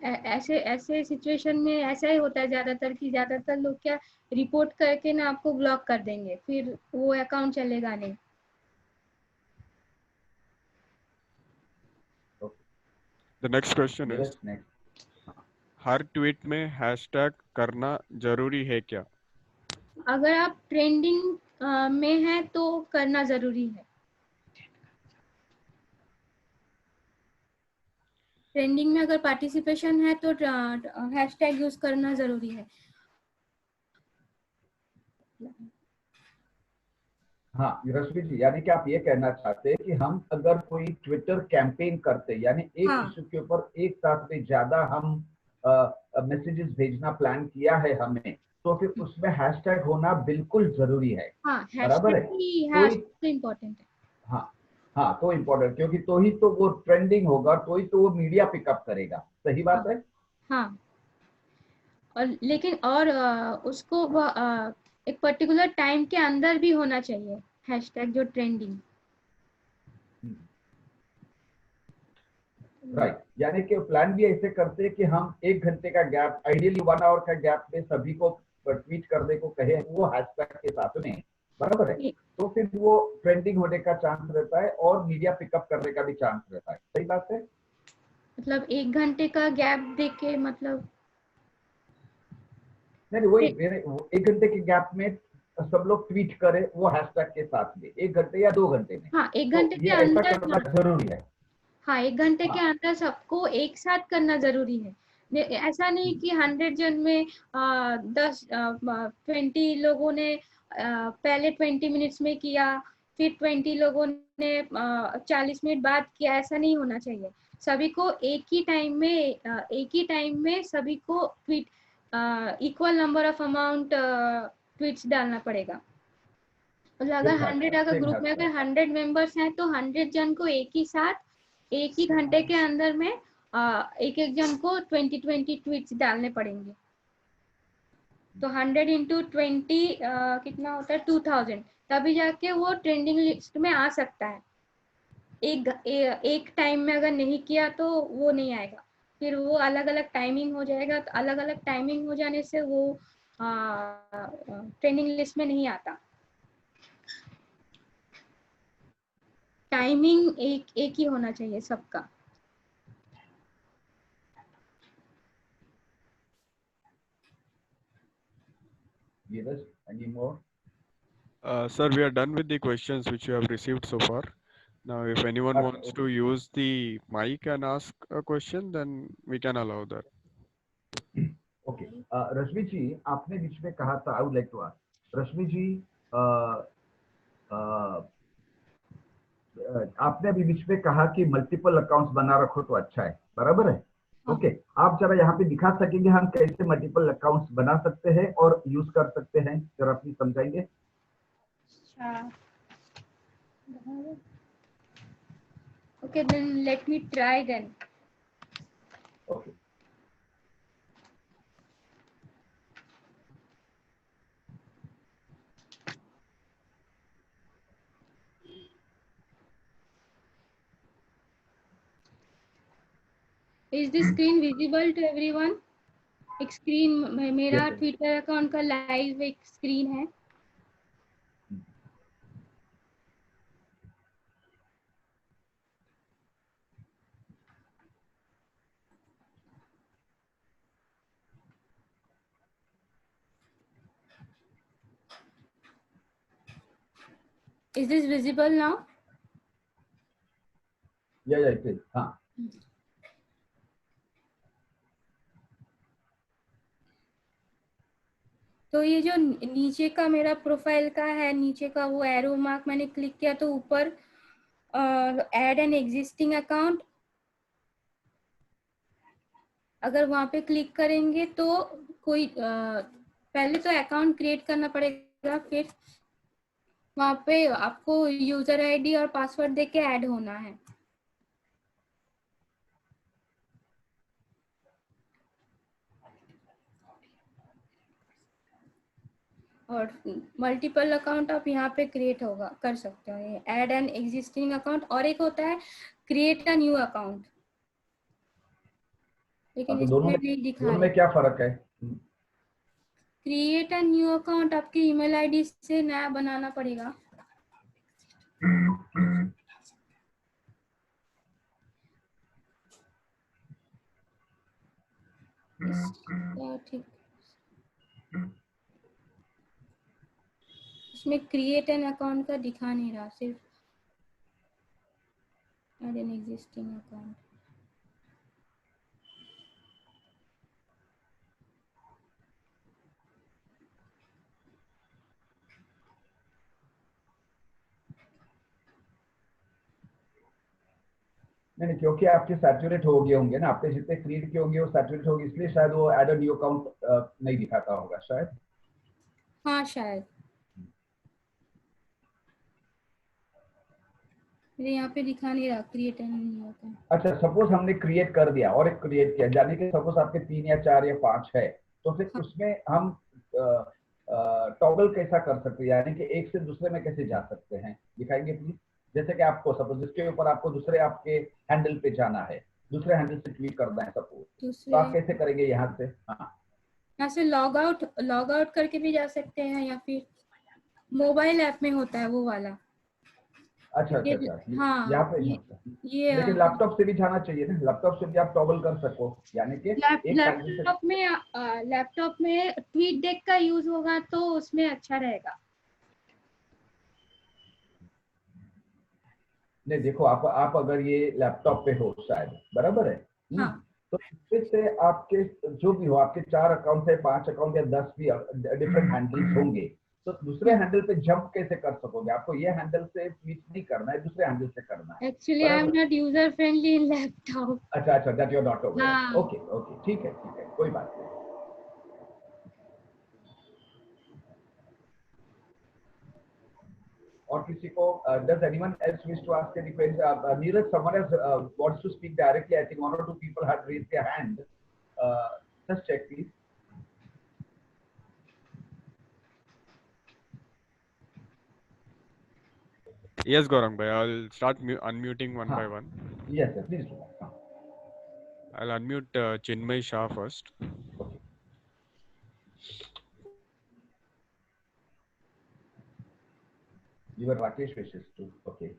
ऐसे ऐसे सिचुएशन में ऐसा ही होता है ज्यादातर, कि ज्यादातर लोग क्या रिपोर्ट करके ना आपको ब्लॉक कर देंगे, फिर वो अकाउंट चलेगा नहीं। The next question is, her tweet में हैशटैग करना जरूरी है क्या? अगर आप ट्रेंडिंग में हैं तो करना जरूरी है। ट्रेंडिंग में अगर पार्टिसिपेशन है तो हैशटैग यूज करना जरूरी है। हाँ रश्मि जी, यानी कि आप ये कहना चाहते हैं कि हम अगर कोई ट्विटर कैंपेन करते, यानी एक इशू के ऊपर एक साथ में ज्यादा हम मैसेजेस भेजना प्लान किया है हमने, तो फिर उसमें हैशटैग होना बिल्कुल जरूरी है। बराबर है, तो इम्पोर्टेंट है। हाँ हाँ, तो इम्पोर्टेंट, क्योंकि तो ही तो वो ट्रेंडिंग होगा, तो ही तो वो मीडिया पिकअप करेगा। सही बात है। हाँ, और लेकिन और उसको एक पर्टिकुलर टाइम के अंदर भी होना चाहिए हैशटैग जो ट्रेंडिंग। राइट, यानी कि प्लान भी ऐसे करते हैं कि हम 1 घंटे का गैप, आइडियली 1 आवर का गैप में सभी को ट्वीट करने को कहे, वो हैशटैग के साथ में, बराबर है, तो फिर वो ट्रेंडिंग होने का चांस रहता है और मीडिया पिकअप करने का भी चांस रहता है। सही बात है। मतलब 1 घंटे का गैप देके, मतलब नहीं, वही 1 घंटे के गैप में सब लोग ट्वीट करें वो हैशटैग के साथ में, 1 घंटे या 2 घंटे में। हाँ, 1 तो घंटे के ये ऐसा अंदर करना जरूरी है। हाँ, 1 घंटे के अंदर सबको एक साथ करना जरूरी है। ऐसा नहीं कि 100 जन में 20 लोगों ने पहले 20 मिनट्स में किया, फिर 20 लोगों ने 40 मिनट बाद किया, ऐसा नहीं होना चाहिए। सभी को एक ही टाइम में सभी को tweet equal number of amount tweets डालना पड़ेगा। मतलब अगर ग्रुप में अगर 100 मेंबर्स हैं तो 100 जन को एक ही साथ एक ही घंटे के अंदर में एक एक जन को 20 ट्वीट्स डालने पड़ेंगे। तो 100 into 20 कितना होता है, 2000, तभी जाके वो ट्रेंडिंग लिस्ट में आ सकता है। एक टाइम में अगर नहीं किया तो वो नहीं आएगा, फिर वो अलग अलग टाइमिंग हो जाएगा, तो अलग अलग टाइमिंग हो जाने से वो ट्रेंडिंग लिस्ट में नहीं आता। टाइमिंग एक ही होना चाहिए सबका। Any more? Sir, we are done with the questions which you have received so far. Now, if anyone wants to use the mic and ask a question, then we can allow that. Okay, Rashmi ji, आपने बीच में कहा था, I would like to ask Rashmi ji, आपने अभी बीच में कहा कि मल्टीपल अकाउंट्स बना रखो तो अच्छा है, बराबर है। ओके, आप जरा यहाँ पे दिखा सकेंगे हम कैसे मल्टीपल अकाउंट्स बना सकते हैं और यूज कर सकते हैं, जरा प्लीज समझाएंगे। Okay, then let me try then. Okay, Is this screen visible to everyone? एक स्क्रीन मेरा Yes, sir. ट्विटर अकाउंट का लाइव एक स्क्रीन है। Is this visible now? या प्लीज, हाँ। तो ये जो नीचे का मेरा प्रोफाइल का है, नीचे का वो एरो मार्क मैंने क्लिक किया तो ऊपर ऐड एन एग्जिस्टिंग अकाउंट, अगर वहां पे क्लिक करेंगे तो कोई पहले तो अकाउंट क्रिएट करना पड़ेगा, फिर वहां पे आपको यूजर आईडी और पासवर्ड देके ऐड होना है। और मल्टीपल अकाउंट आप यहाँ पे क्रिएट होगा कर सकते हो, ये ऐड एन एग्जिस्टिंग अकाउंट, और एक होता है क्रिएट अ न्यू अकाउंट, लेकिन तो इसमें नहीं दिखा दोनों रहा। में क्या फर्क है? क्रिएट अ न्यू अकाउंट आपकी ईमेल आईडी से नया बनाना पड़ेगा। ठीक, इसमें क्रिएट एन अकाउंट का दिखा नहीं रहा, सिर्फ ऐड एन एग्जिस्टिंग अकाउंट। नहीं, क्योंकि आपके सैचुरेट हो गए होंगे ना, आपने जितने क्रिएट किए होंगे वो सैचुरेट हो गए, इसलिए शायद वो ऐड अ न्यू अकाउंट नहीं दिखाता होगा शायद। हाँ शायद, मेरे यहाँ पे दिखा नहीं रहा क्रिएट एन न्यू अकाउंट। अच्छा, सपोज हमने क्रिएट कर दिया और एक क्रिएट किया, यानी कि सपोज आपके 3 या 4 या 5 है, तो फिर उसमें हम टॉगल कैसा कर सकते हैं, यानी कि एक से दूसरे में कैसे जा सकते हैं, दिखाएंगे प्लीज। जैसे कि आपको सपोज जिसके ऊपर आपको दूसरे आपके हैंडल पे जाना है, दूसरे हैंडल से ट्वीट करना है सपोज, तो आप कैसे करेंगे यहाँ से? हाँ, यहाँ से लॉग आउट करके भी जा सकते हैं, या फिर मोबाइल ऐप में होता है वो वाला। अच्छा अच्छा अच्छा, हाँ, यहाँ पे नहीं होता, ये लेकिन लैपटॉप से भी जाना चाहिए ना, लैपटॉप से भी आप टॉगल कर सको, यानी कि एक हैंडल से। लैपटॉप में ट्वीट डेक का यूज होगा तो उसमें अच्छा रहेगा। नहीं देखो, आप अगर ये लैपटॉप पे हो शायद, बराबर है। हाँ। तो इसमें से आपके जो भी हो, आपके 4 अकाउंट है, 5 अकाउंट या 10 भी डिफरेंट हैंडल्स होंगे, तो दूसरे हैंडल पे जंप कैसे कर सकोगे? आपको ये हैंडल से ट्वीट नहीं करना है, दूसरे हैंडल से करना है। Actually I am not user friendly in laptop. अच्छा अच्छा, that you are not aware. हाँ। ओके ओके, ठीक है कोई बात नहीं। और किसी को does anyone else wish to ask any questions? Neeraj, someone else wants to speak directly. I think 1 or 2 people had raised their hand. Just check please. Yes, Gaurang bhai, I'll start unmuting one by one. Yes sir, please do. I'll unmute Chinmay Shah first. Okay. You were Rakesh wishes too. Okay.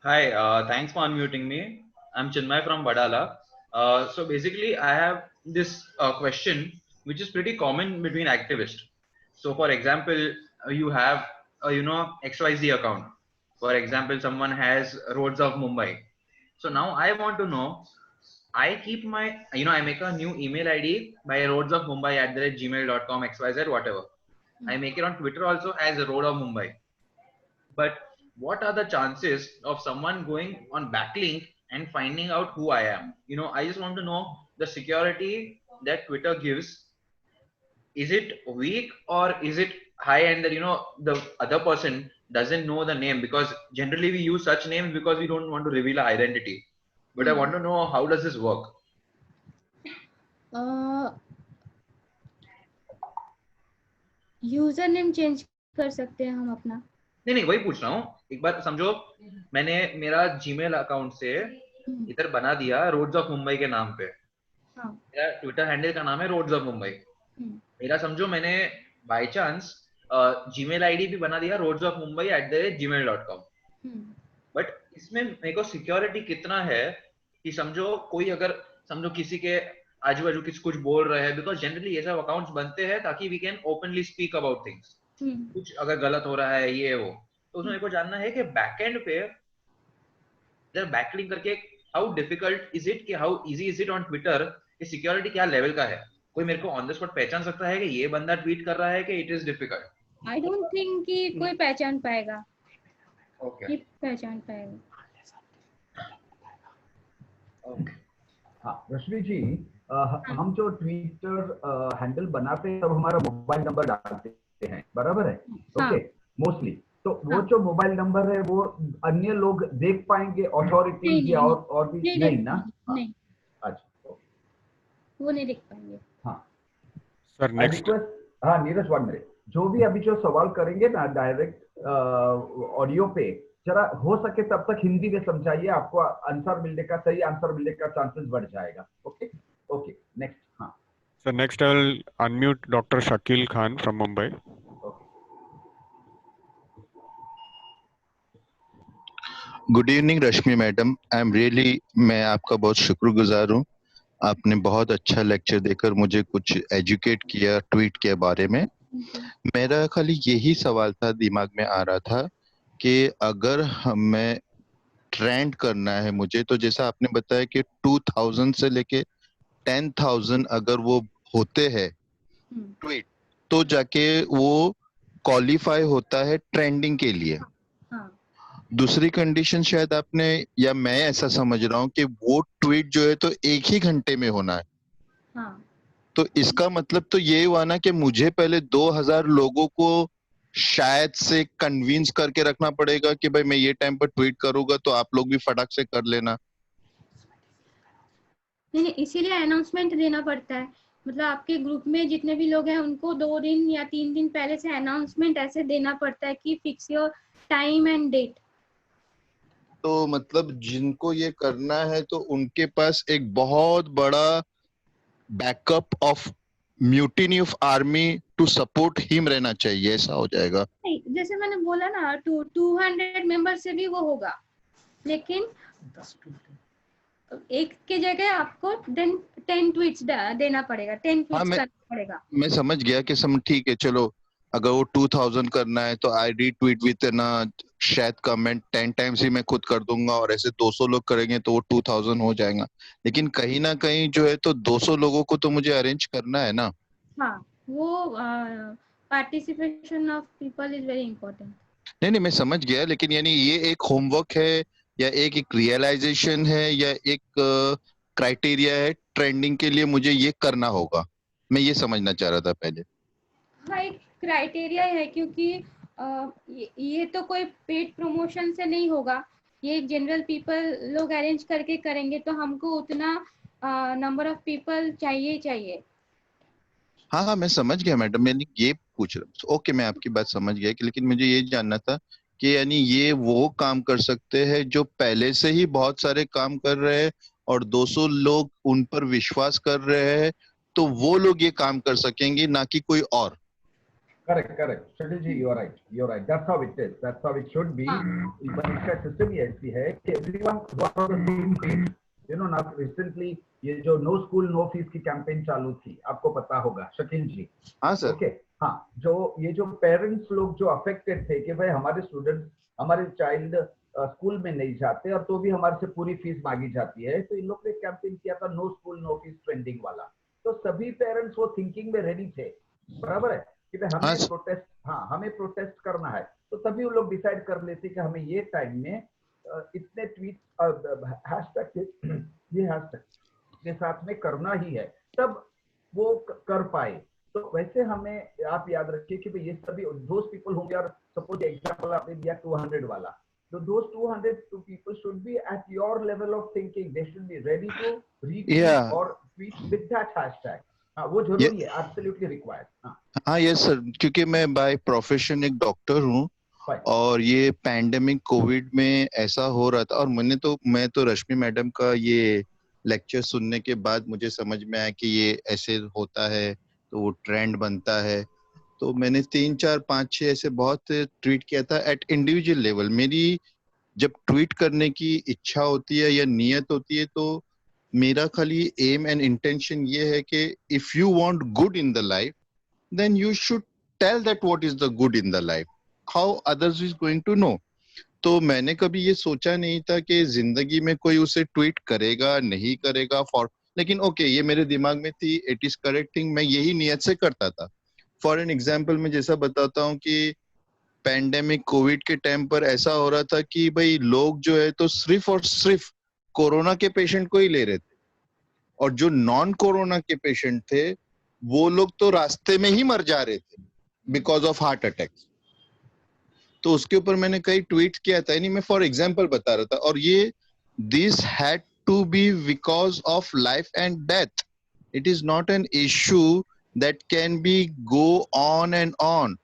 Hi, thanks for unmuting me. I'm Chinmay from Badala. So basically, I have this question which is pretty common between activists. So for example, you have XYZ account. For example, someone has Roads of Mumbai. So now I want to know, I keep my, I make a new email ID by roadsofmumbai@gmail.com, XYZ, whatever. I make it on Twitter also as Road of Mumbai. But what are the chances of someone going on backlink and finding out who I am. I just want to know the security that Twitter gives. Is it weak or is it high, and that the other person doesn't know the name? Because generally we use such names because we don't want to reveal our identity. But I want to know, how does this work? User name change कर सकते हैं हम अपना। नहीं, वही पूछ रहा हूँ। एक बार समझो, मैंने मेरा जीमेल अकाउंट से इधर बना दिया रोड्स ऑफ मुंबई के नाम पे। हाँ। मेरा ट्विटर हैंडल का नाम है रोड्स ऑफ मुंबई। मेरा समझो मैंने बाय चांस जीमेल आईडी भी बना दिया roadsofmumbai@gmail.com। बट इसमें मेरे को सिक्योरिटी कितना है कि समझो कोई अगर समझो किसी के आजू बाजू कुछ बोल रहे हैं, बिकॉज जनरली ये सब अकाउंट्स बनते हैं ताकि we can openly speak about things. कुछ अगर गलत हो रहा है ये वो, तो उसमें मेरे को जानना है कि बैकएंड पे इधर बैकलिंक करके हाउ डिफिकल्ट इज इट, कि how easy is it on Twitter, कि सिक्योरिटी क्या लेवल का है? कोई मेरे को ऑन द स्पॉट पहचान सकता है कि ये बंदा ट्वीट कर रहा है कि it is difficult? I don't think कि कोई पहचान पाएगा। ओके, पहचान पाएगा। ओके। हाँ रश्मि जी, हम जो ट्विटर हैंडल बनाते हैं तब हमारा मोबाइल नंबर डालते हैं, बराबर है? ओके, मोस्टली तो वो जो मोबाइल नंबर है वो अन्य लोग देख पाएंगे, अथॉरिटीज या और भी नहीं ना? नहीं। अच्छा, वो नहीं देख पाएंगे। हाँ सर नेक्स्ट। हाँ नीरज, 1 मिनट। जो भी अभी जो सवाल करेंगे ना डायरेक्ट ऑडियो पे, जरा हो सके तब तक हिंदी में समझाइए, आपको आंसर मिलने का, सही आंसर मिलने का चांसेस बढ़ जाएगा। Okay okay, next. हाँ sir next I will unmute doctor Shakeel Khan from Mumbai. Good evening Rashmi madam, मैं आपका बहुत शुक्रगुजार हूँ। आपने बहुत अच्छा लेक्चर देकर मुझे कुछ एजुकेट किया ट्वीट के बारे में। मेरा खाली यही सवाल था, दिमाग में आ रहा था कि अगर हमें ट्रेंड करना है मुझे, तो जैसा आपने बताया कि 2000 से लेके 10,000 अगर वो होते हैं ट्वीट, तो जाके वो क्वालिफाई होता है ट्रेंडिंग के लिए। दूसरी कंडीशन शायद आपने, या मैं ऐसा समझ रहा हूँ कि वो ट्वीट जो है तो 1 ही घंटे में होना है। तो इसका मतलब तो ये हुआ ना कि मुझे पहले 2000 लोगों को शायद से कन्विंस करके रखना पड़ेगा कि भाई मैं ये टाइम पर ट्वीट करूंगा तो आप लोग भी फटाक से कर लेना। नहीं, इसीलिए अनाउंसमेंट देना पड़ता है। मतलब आपके ग्रुप में जितने भी लोग हैं उनको 2 दिन या 3 दिन पहले से अनाउंसमेंट ऐसे देना पड़ता है कि fix your time and date. तो मतलब जिनको ये करना है तो उनके पास एक बहुत बड़ा backup of mutiny of army to support him रहना चाहिए, ऐसा हो जाएगा। नहीं, जैसे मैंने बोला ना 200 मेंबर से भी वो होगा, लेकिन एक के जगह आपको 10 ट्वीट्स देना पड़ेगा, 10 ट्वीट्स करना पड़ेगा। मैं समझ गया कि ठीक है, चलो अगर वो 2000 करना है तो आई रीट्वीट विद ना शायद कमेंट 10 टाइम्स ही मैं खुद कर दूंगा, और ऐसे 200 लोग करेंगे तो वो 2000 हो जाएगा। लेकिन कहीं ना कहीं जो है तो 200 लोगों को तो मुझे अरेंज करना है ना। हाँ, वो participation of people is very important. नहीं मैं समझ गया, लेकिन यानी ये एक होमवर्क है या एक रियलाइजेशन है या एक क्राइटेरिया है ट्रेंडिंग के लिए, मुझे ये करना होगा, मैं ये समझना चाह रहा था पहले। हाँ, एक क्राइटेरिया है, क्योंकि ये तो कोई पेड प्रमोशन से नहीं होगा, ये जनरल पीपल लोग अरेंज करके करेंगे, तो हमको उतना नंबर ऑफ पीपल चाहिए। हाँ मैं समझ गया मैडम, मैंने ये पूछ रहा। ओके, मैं आपकी बात समझ गया कि, लेकिन मुझे ये जानना था कि यानी ये वो काम कर सकते हैं जो पहले से ही बहुत सारे काम कर रहे हैं और 200 लोग उन पर विश्वास कर रहे हैं, तो वो लोग ये काम कर सकेंगे, ना कि कोई और। Correct. Shakil ji, you're right. That's how it is. That's how it should be. परीक्षा सिस्टम ही ऐसी है कि everyone was on the same page. Now recently ये जो नो स्कूल नो फीस की कैंपेन चालू थी, आपको पता होगा शकील जी। हाँ सर। ओके, हाँ, जो पेरेंट्स लोग जो अफेक्टेड थे कि भाई हमारे स्टूडेंट, हमारे चाइल्ड स्कूल में नहीं जाते और तो भी हमारे से पूरी फीस मांगी जाती है, तो इन लोग ने कैंपेन किया था no school no fees trending वाला। तो सभी पेरेंट्स वो थिंकिंग में रेडी थे, बराबर है कि भाई हमें प्रोटेस्ट करना है, तो तभी वो लोग डिसाइड कर लेते कि हमें ये टाइम में इतने ट्वीट हैशटैग के ये हैशटैग के साथ में करना ही है, तब वो कर पाए। तो वैसे हमें आप याद रखिए कि ये सभी दोस्त पीपल होंगे, और सपोज एग्जांपल आपने दिया 200 वाला, तो those 200 people should be at your level of thinking. They should be ready to retweet Yeah. or tweet with that hashtag. हाँ, वो जरूरी है, absolutely required. हाँ यस सर, क्योंकि मैं बाय प्रोफेशन एक डॉक्टर हूँ, और ये पैंडेमिक कोविड में ऐसा हो रहा था, और मैं तो रश्मि मैडम का ये लेक्चर सुनने के बाद मुझे समझ में आया कि ये ऐसे होता है, तो वो ट्रेंड बनता है। तो मैंने 3, 4, 5, 6 ऐसे बहुत ट्वीट किया था एट इंडिविजुअल लेवल। मेरी जब ट्वीट करने की इच्छा होती है या नियत होती है, तो मेरा खाली एम एंड इंटेंशन ये है कि if you want good in the life, then you should tell that what is the good in the life, how others is going to know. तो मैंने कभी ये सोचा नहीं था कि जिंदगी में कोई उसे ट्वीट करेगा नहीं करेगा फॉर, लेकिन ओके ये मेरे दिमाग में थी, इट इज करेक्ट थिंग, मैं यही नियत से करता था। फॉर एन एग्जाम्पल मैं जैसा बताता हूँ कि पैंडेमिक कोविड के टाइम पर ऐसा हो रहा था कि भाई लोग जो है तो सिर्फ और सिर्फ कोरोना के पेशेंट को ही ले रहे थे, और जो नॉन कोरोना के पेशेंट थे वो लोग तो रास्ते में ही मर जा रहे थे बिकॉज ऑफ हार्ट अटैक। तो उसके ऊपर मैंने कई ट्वीट किया था, यानी मैं फॉर एग्जांपल बता रहा था, और ये this had to be because of life and death. It is not an issue that can be go on and on.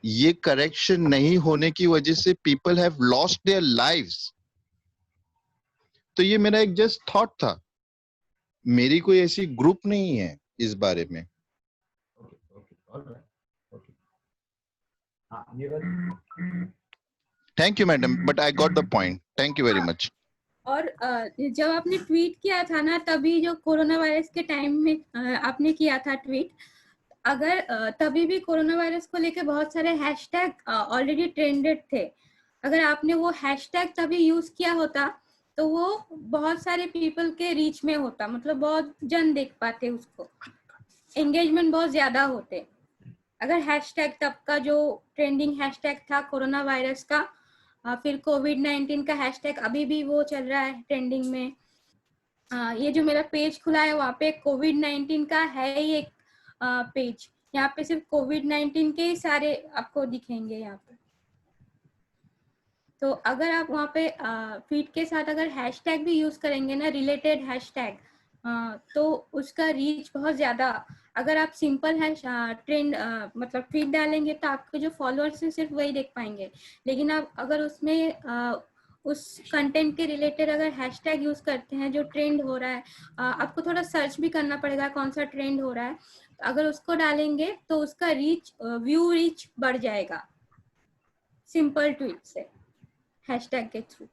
ये करेक्शन नहीं होने की वजह से people have lost their lives. तो ये मेरा एक जस्ट थॉट था, मेरी कोई ऐसी ग्रुप नहीं है इस बारे में। Thank you madam, but I got the point, thank you very much. और जब आपने ट्वीट किया था ना, तभी जो कोरोना वायरस के टाइम में आपने किया था ट्वीट, अगर तभी भी कोरोना वायरस को लेकर बहुत सारे हैशटैग ऑलरेडी ट्रेंडेड थे, अगर आपने वो हैशटैग तभी यूज किया होता तो वो बहुत सारे पीपल के रीच में होता, मतलब बहुत जन देख पाते उसको, एंगेजमेंट बहुत ज्यादा होते। अगर हैशटैग तब का जो ट्रेंडिंग हैशटैग था कोरोना वायरस का, फिर कोविड-19 का हैशटैग अभी भी वो चल रहा है ट्रेंडिंग में। ये जो मेरा पेज खुला है वहाँ पे कोविड-19 का है ही एक पेज, यहाँ पे सिर्फ कोविड-19 के ही सारे आपको दिखेंगे यहाँ पे। तो अगर आप वहाँ पे फीड के साथ अगर हैशटैग भी यूज करेंगे ना, रिलेटेड हैशटैग, तो उसका रीच बहुत ज्यादा। अगर आप सिंपल है ट्रेंड मतलब ट्वीट डालेंगे तो आपके जो फॉलोअर्स हैं सिर्फ वही देख पाएंगे, लेकिन आप अगर उसमें उस कंटेंट के रिलेटेड अगर हैशटैग यूज करते हैं जो ट्रेंड हो रहा है, आपको थोड़ा सर्च भी करना पड़ेगा कौन सा ट्रेंड हो रहा है, अगर उसको डालेंगे तो उसका रीच, व्यू रीच बढ़ जाएगा सिंपल ट्वीट से, हैशटैग के थ्रू।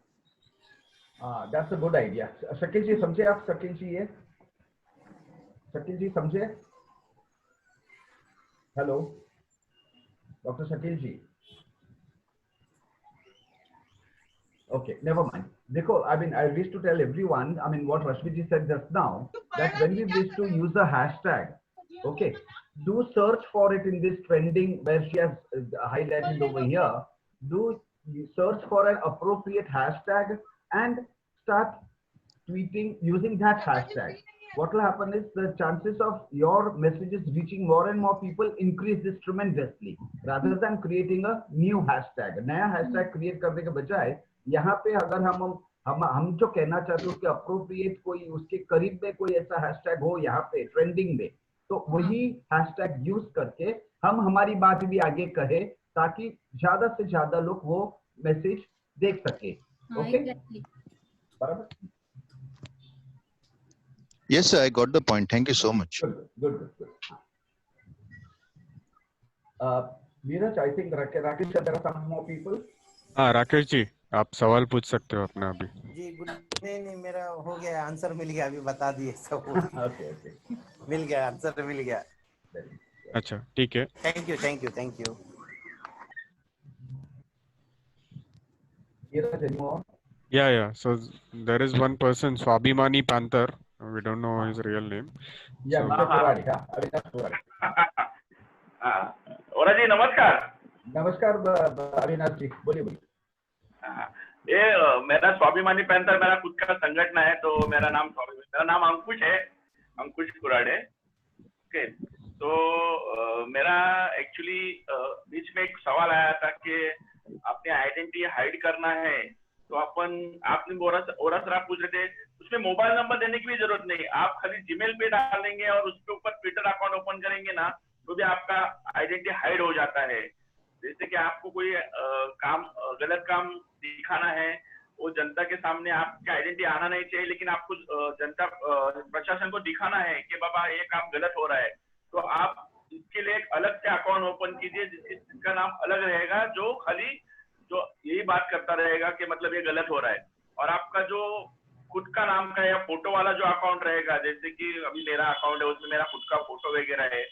That's a good idea. Shakeel ji समझे आप? शकील जी ये शकील जी समझे? Hello doctor Shakeel ji? Okay, never mind. देखो, I mean, I wish to tell everyone, I mean, what Rashmi ji said just now, that when we wish to use a hashtag, okay, do search for it in this trending where she has highlighted over here. Do search for an appropriate hashtag and start tweeting using that hashtag. What will happen is the chances of your messages reaching more and more people increase this tremendously, rather than creating a new hashtag. नया hashtag create करने के बजाय यहाँ पे अगर हम जो कहना चाहते हैं उसके अप्रोप्रिएट कोई, उसके करीब में कोई ऐसा हैशटैग हो यहाँ पे ट्रेंडिंग में, तो वही हैशटैग यूज करके हम हमारी बात भी आगे कहे, ताकि ज्यादा से ज्यादा लोग वो मैसेज देख सके। ओके, बराबर? Yes sir, I got the point, thank you so much. Good. Neeraj, I think Rakesh, there are some more people. हाँ राकेश जी, आप सवाल पूछ सकते हो अपना अभी। जी गुड, नहीं मेरा हो गया, आंसर मिल गया, अभी बता दिए सब। Okay. मिल गया, आंसर मिल गया। अच्छा ठीक है, thank you. Neeraj, any more? Yeah. So there is one person, Swabhimani Panther. We don't know his real name. Yeah, So- Avinash Tiwari. ओरा जी नमस्कार। नमस्कार अविनाश जी, बोलिए। मेरा स्वाभिमानी पैंथर मेरा खुद का संगठन है, तो मेरा नाम अंकुश है, अंकुश कुराडे। ओके, तो मेरा एक्चुअली बीच में एक सवाल आया था कि अपनी आइडेंटिटी हाइड करना है, तो आपने ओरा सर आप पूछ रहे थे, उसमें मोबाइल नंबर देने की भी जरूरत नहीं, आप खाली जीमेल पे डाल देंगे और उसके ऊपर ट्विटर अकाउंट ओपन करेंगे ना, तो भी आपका आइडेंटिटी हाइड हो जाता है। जैसे कि आपको कोई गलत काम दिखाना है, वो जनता के सामने आपकी आइडेंटिटी आना नहीं चाहिए, लेकिन आपको जनता प्रशासन को दिखाना है कि बाबा ये काम गलत हो रहा है, तो आप इसके लिए एक अलग से अकाउंट ओपन कीजिए जिसका नाम अलग रहेगा, जो खाली जो यही बात करता रहेगा कि मतलब ये गलत हो रहा है। और आपका जो खुद का नाम का या फोटो वाला जो अकाउंट रहेगा, जैसे कि अभी मेरा अकाउंट है उसमें मेरा खुद का फोटो वगैरह है,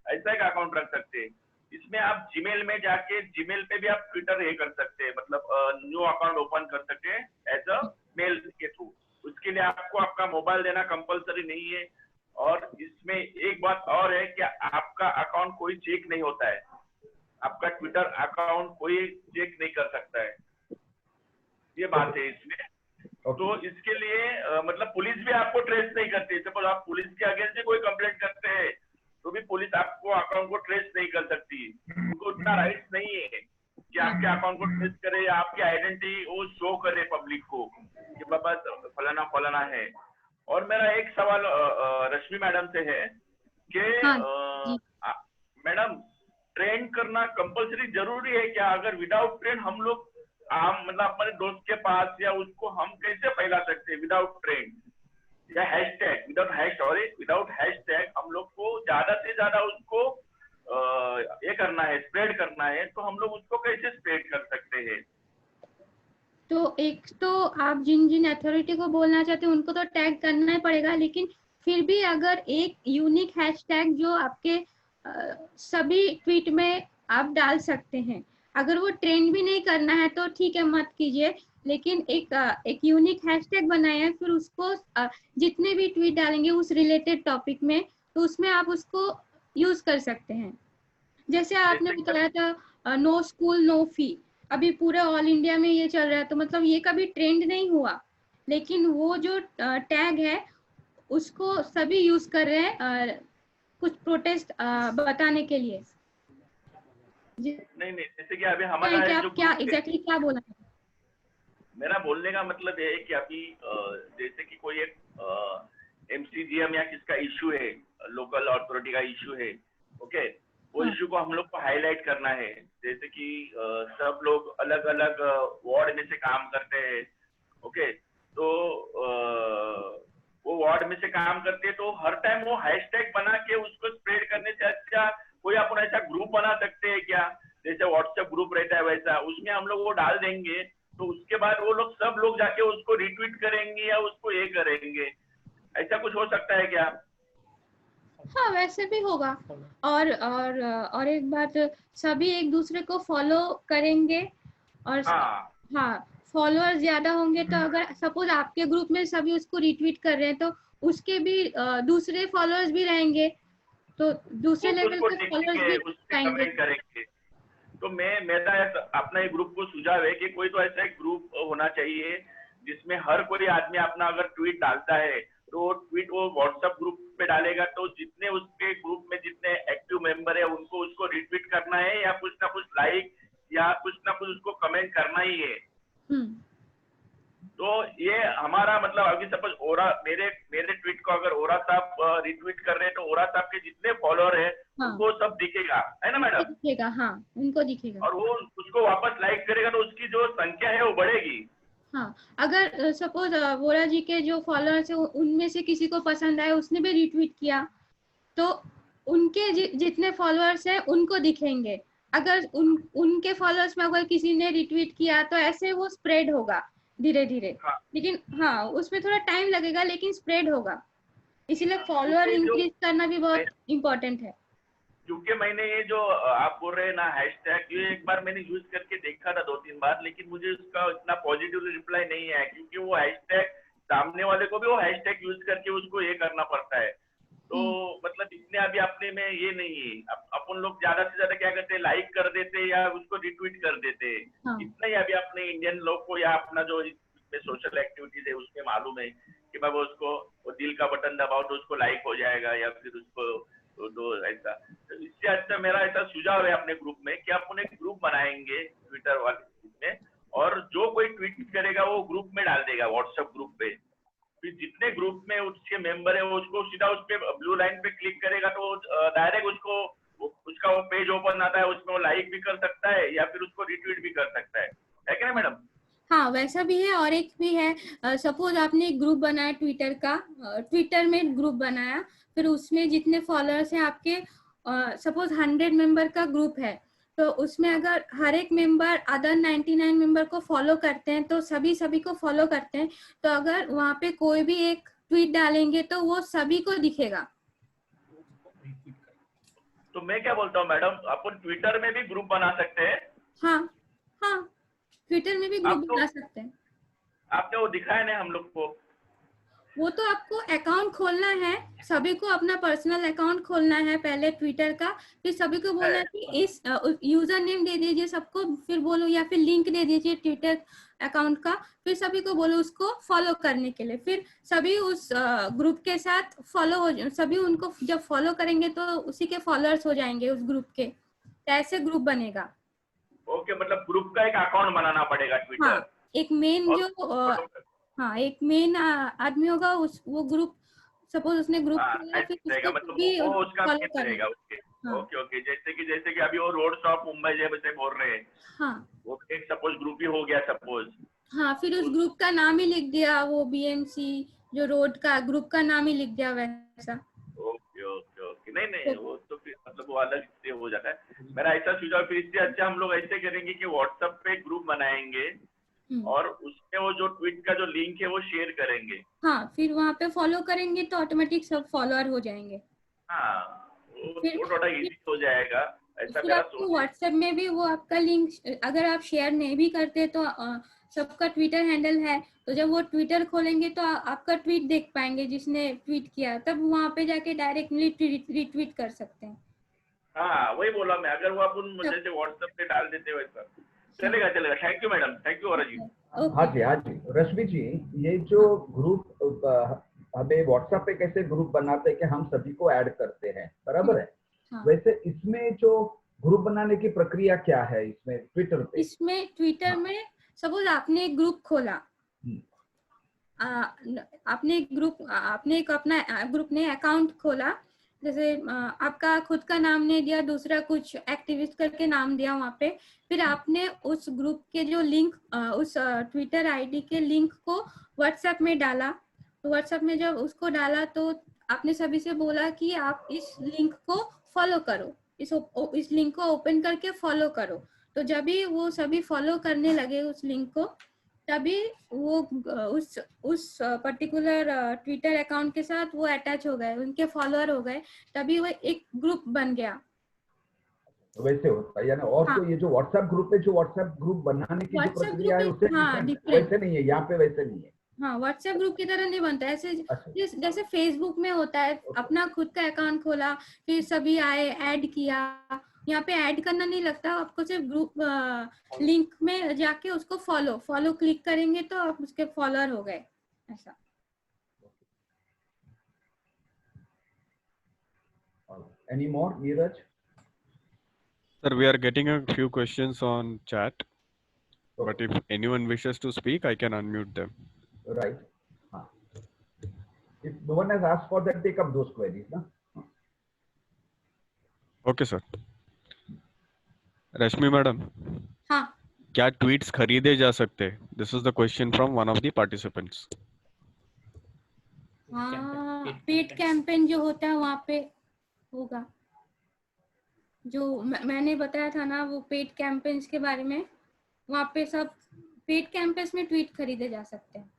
ऐसा एक अकाउंट रख सकते हैं। इसमें आप जीमेल में जाके जीमेल पे भी आप ट्विटर ये कर सकते हैं, मतलब न्यू अकाउंट ओपन कर सकते हैं एज अ मेल के थ्रू। उसके लिए आपको आपका मोबाइल देना कंपलसरी नहीं है। और इसमें एक बात और है कि आपका अकाउंट कोई चेक नहीं होता है, आपका ट्विटर अकाउंट कोई चेक नहीं कर सकता है, ये बात है इसमें। तो इसके लिए मतलब पुलिस भी आपको ट्रेस नहीं करती। सपोज आप पुलिस के अगेंस्ट भी कोई कंप्लेंट करते हैं तो भी पुलिस आपको अकाउंट को ट्रेस नहीं कर सकती, उनको उतना राइट्स नहीं है कि आपके अकाउंट को ट्रेस करे या आपकी आइडेंटिटी वो शो करे पब्लिक को कि बाबा फलाना फलाना है। और मेरा एक सवाल रश्मि मैडम से है कि मैडम ट्रेन करना कंपलसरी जरूरी है क्या? अगर विदाउट ट्रेन हम लोग मतलब अपने दोस्त के पास या उसको हम कैसे फैला सकते हैं विदाउट ट्रेन या हैशटैग विदाउट हैशटैग हम लोग को ज्यादा से ज्यादा उसको ये करना है, स्प्रेड करना है, तो हम लोग उसको कैसे स्प्रेड कर सकते हैं? तो एक तो आप जिन जिन अथॉरिटी को बोलना चाहते हैं उनको तो टैग करना ही पड़ेगा, लेकिन फिर भी अगर एक यूनिक हैशटैग जो आपके सभी ट्वीट में आप डाल सकते हैं, अगर वो ट्रेंड भी नहीं करना है तो ठीक है मत कीजिए, लेकिन एक यूनिक हैशटैग बनाए, फिर उसको जितने भी ट्वीट डालेंगे उस रिलेटेड टॉपिक में, तो उसमें आप उसको यूज कर सकते हैं। जैसे आपने बताया था नो स्कूल नो फी, अभी पूरे ऑल इंडिया में ये चल रहा है, तो मतलब ये कभी ट्रेंड नहीं हुआ, लेकिन वो जो टैग है उसको सभी यूज कर रहे हैं कुछ प्रोटेस्ट बताने के लिए। नहीं, जैसे कि अभी हमारा क्या एग्जैक्टली क्या बोला है? मेरा बोलने का मतलब ये है कि अभी जैसे कि कोई एक MCGM या किसका इश्यू है, लोकल अथॉरिटी का इश्यू है, ओके, वो इश्यू को हम लोग को हाईलाइट करना है। जैसे कि सब लोग अलग अलग वार्ड में से काम करते हैं, ओके, तो वो वार्ड में से काम करते हैं, तो हर टाइम वो हैशटैग बना के उसको स्प्रेड करने से अच्छा कोई अपन ऐसा ग्रुप बना सकते हैं क्या, जैसे व्हाट्सएप ग्रुप रहता है वैसा, उसमें हम लोग वो डाल देंगे, तो उसके बाद वो लोग सब लोग जाके उसको रिट्वीट करेंगे या उसको ये करेंगे, ऐसा कुछ हो सकता है क्या? हाँ, वैसे भी होगा। और एक बात, सभी एक दूसरे को फॉलो करेंगे और हाँ फॉलोअर ज्यादा होंगे, तो अगर सपोज आपके ग्रुप में सभी उसको रिट्वीट कर रहे हैं तो उसके भी दूसरे फॉलोअर्स भी रहेंगे, तो दूसरे लेवल पे फॉलोअर्स भी करेंगे। तो मेरा अपना एक ग्रुप को सुझाव है कि कोई तो ऐसा एक ग्रुप होना चाहिए जिसमें हर कोई आदमी अपना अगर ट्वीट डालता है तो ट्वीट वो व्हाट्सएप ग्रुप पे डालेगा, तो जितने उसके ग्रुप में जितने एक्टिव मेंबर है उनको उसको रिट्वीट करना है या कुछ ना कुछ लाइक या कुछ ना कुछ उसको कमेंट करना ही है। तो ये हमारा मतलब अभी सपोज ओरा मेरे ट्वीट को अगर ओरा साहब रिट्वीट कर रहे हैं तो ओरा साहब के जितने फॉलोअर है उनको सब दिखेगा, है ना मैडम? दिखेगा, हाँ उनको दिखेगा, और वो उसको वापस लाइक करेगा तो उसकी जो संख्या है वो बढ़ेगी। हाँ, अगर सपोज वोरा जी के जो फॉलोअर्स है उनमें से किसी को पसंद आया, उसने भी रिट्वीट किया, तो उनके जितने फॉलोअर्स हैं उनको दिखेंगे। अगर उनके फॉलोअर्स में अगर किसी ने रिट्वीट किया तो ऐसे वो स्प्रेड होगा धीरे धीरे, लेकिन हाँ उसमें थोड़ा टाइम लगेगा लेकिन स्प्रेड होगा, इसीलिए फॉलोअर इंक्रीज करना भी बहुत इम्पोर्टेंट है। क्योंकि मैंने ये जो आप बोल रहे हैं ना हैशटैग, ये एक बार मैंने यूज करके देखा था 2-3 बार, लेकिन मुझे उसका इतना पॉजिटिव रिप्लाई नहीं आया, क्योंकि वो हैशटैग सामने वाले को भी वो हैशटैग यूज करके उसको ये करना पड़ता है। तो मतलब इसमें अभी अपने में ये नहीं है। अपन लोग ज्यादा से ज्यादा क्या करते हैं, लाइक कर देते हैं या उसको रिट्वीट कर देते हैं। हाँ। इतना ही अभी अपने इंडियन लोग को या अपना जो इसमें सोशल एक्टिविटीज है उसमें मालूम है कि मैं वो उसको वो दिल का बटन दबाओ तो उसको लाइक हो जाएगा या फिर उसको तो ऐसा। तो इससे अच्छा मेरा ऐसा सुझाव है अपने ग्रुप में कि अपन एक ग्रुप बनाएंगे ट्विटर वाले में, और जो कोई ट्वीट करेगा वो ग्रुप में डाल देगा, व्हाट्सएप ग्रुप पे। फिर जितने ग्रुप में उसके मेंबर है वो उसको सीधा उस पे ब्लू लाइन पे क्लिक करेगा तो डायरेक्ट उसको उसका वो पेज ओपन आता है, उसमें वो लाइक भी कर सकता है या फिर उसको रिट्वीट भी कर सकता है क्या मैडम? हाँ, वैसा भी है और एक भी है। सपोज आपने एक ग्रुप बनाया ट्विटर का, ट्विटर में ग्रुप बनाया, फिर उसमें जितने फॉलोअर्स हैं आपके, सपोज 100 मेंबर का ग्रुप है, तो उसमें अगर हर एक मेंबर अदर 99 मेंबर को फॉलो करते हैं, तो सभी को फॉलो करते हैं, तो अगर वहाँ पे कोई भी एक ट्वीट डालेंगे तो वो सभी को दिखेगा। तो मैं क्या बोलता हूँ मैडम, अपन ट्विटर में भी ग्रुप बना सकते हैं। हाँ हाँ, ट्विटर में भी ग्रुप आपको बना सकते हैं। आपने वो दिखाया नहीं हम लोग को? वो तो आपको अकाउंट खोलना है, सभी को अपना पर्सनल अकाउंट खोलना है पहले ट्विटर का, फिर सभी को बोलना है कि इस यूजर नेम दे दीजिए सबको, फिर बोलो या फिर लिंक दे दीजिए ट्विटर अकाउंट का, फिर सभी को बोलो उसको फॉलो करने के लिए, फिर सभी उस ग्रुप के साथ फॉलो हो, सभी उनको जब फॉलो करेंगे तो उसी के फॉलोअर्स हो जाएंगे उस ग्रुप के, तो ऐसे ग्रुप बनेगा। ओके, मतलब ग्रुप का एक अकाउंट बनाना पड़ेगा ट्विटर। हाँ, एक मेन जो हाँ, एक मेन आदमी होगा, उस वो ग्रुप, सपोज उसने ग्रुप खोला, फिर उसको मतलब भी वो उसका फॉलो मेन करना। रहेगा। ओके हाँ। ओके ओके, जैसे कि अभी वो रोड स्टॉप मुंबई जैसे बोल रहे हैं, हाँ वो एक सपोज ग्रुप ही हो गया सपोज। हाँ, फिर उस ग्रुप का नाम ही लिख दिया, वो बीएमसी जो रोड का ग्रुप का नाम ही लिख दिया वैसा। ओके ओके ओके, नहीं नहीं वो तो फिर मतलब वो अलग से हो जाता है। मेरा ऐसा सुझाव, फिर इससे अच्छा हम लोग ऐसे करेंगे कि व्हाट्सएप पे ग्रुप बनाएंगे और उसमें वो जो ट्वीट का जो लिंक है वो शेयर करेंगे। हाँ, फिर वहाँ पे फॉलो करेंगे तो ऑटोमेटिक सब फॉलोअर हो जाएंगे। हाँ, वो फिर थोड़ा इजी हो जाएगा, ऐसा फिर मेरा आपको सोच है। व्हाट्सएप में भी वो आपका लिंक, अगर आप शेयर नहीं भी करते तो सबका ट्विटर हैंडल है, तो जब वो ट्विटर खोलेंगे तो आपका ट्वीट देख पाएंगे जिसने ट्वीट किया, तब वहाँ पे जाके डायरेक्टली रिट्वीट कर सकते हैं। हाँ वही बोला मैं, अगर वो अपन जैसे व्हाट्सएप पे डाल देते वैसा चलेगा। Thank you madam, thank you और जी। हाँ जी हाँ जी, रश्मि जी, ये जो ग्रुप हमें व्हाट्सएप पे कैसे ग्रुप बनाते हैं कि हम सभी को ऐड करते हैं, बराबर है? हाँ। वैसे इसमें जो ग्रुप बनाने की प्रक्रिया क्या है इसमें ट्विटर पे? इसमें ट्विटर में सपोज आपने एक ग्रुप खोला, आपने एक अपना ग्रुप ने अकाउंट खोला, जैसे आपका खुद का नाम नहीं दिया, दूसरा कुछ एक्टिविस्ट करके नाम दिया वहाँ पे, फिर आपने उस ग्रुप के जो लिंक, उस ट्विटर आईडी के लिंक को व्हाट्सएप में डाला, तो व्हाट्सएप में जब उसको डाला तो आपने सभी से बोला कि आप इस लिंक को फॉलो करो, इस लिंक को ओपन करके फॉलो करो, तो जब भी वो सभी फॉलो करने लगे उस लिंक को, तभी वो उस पर्टिकुलर ट्विटर अकाउंट के साथ वो अटैच हो गए, उनके फॉलोअर हो गए, तभी वो एक ग्रुप बन गया। वैसे होता है यानी, और हाँ। तो ये जो व्हाट्सएप ग्रुप है, जो व्हाट्सएप ग्रुप बनाने की जो व्हाट्सएप प्रक्रिया है ग्रुप उससे हाँ different, वैसे नहीं है यहाँ पे, वैसे नहीं है। हाँ, व्हाट्सएप ग्रुप की तरह नहीं बनता ऐसे, अच्छा। जैसे फेसबुक में होता है, अपना खुद का अकाउंट खोला, फिर सभी आए, ऐड किया, यहाँ पे ऐड करना नहीं लगता, आपको सिर्फ ग्रुप लिंक में जाके उसको फॉलो क्लिक करेंगे तो आप उसके फॉलोअर हो गए, ऐसा। Any more, Neeraj? Sir, we are getting a few questions on chat, but if anyone wishes to speak, I can unmute them. Right. If no one has asked for that, take up those queries, na? Okay, sir. Rashmi madam, हाँ, क्या tweets खरीदे जा सकते हैं? This is the question from one of the participants. हाँ, paid campaign जो होता है वहाँ पे होगा, जो मैंने बताया था ना, वो पेड कैंपेन्स के बारे में, वहाँ पे सब पेड कैंपेन्स में ट्वीट खरीदे जा सकते हैं।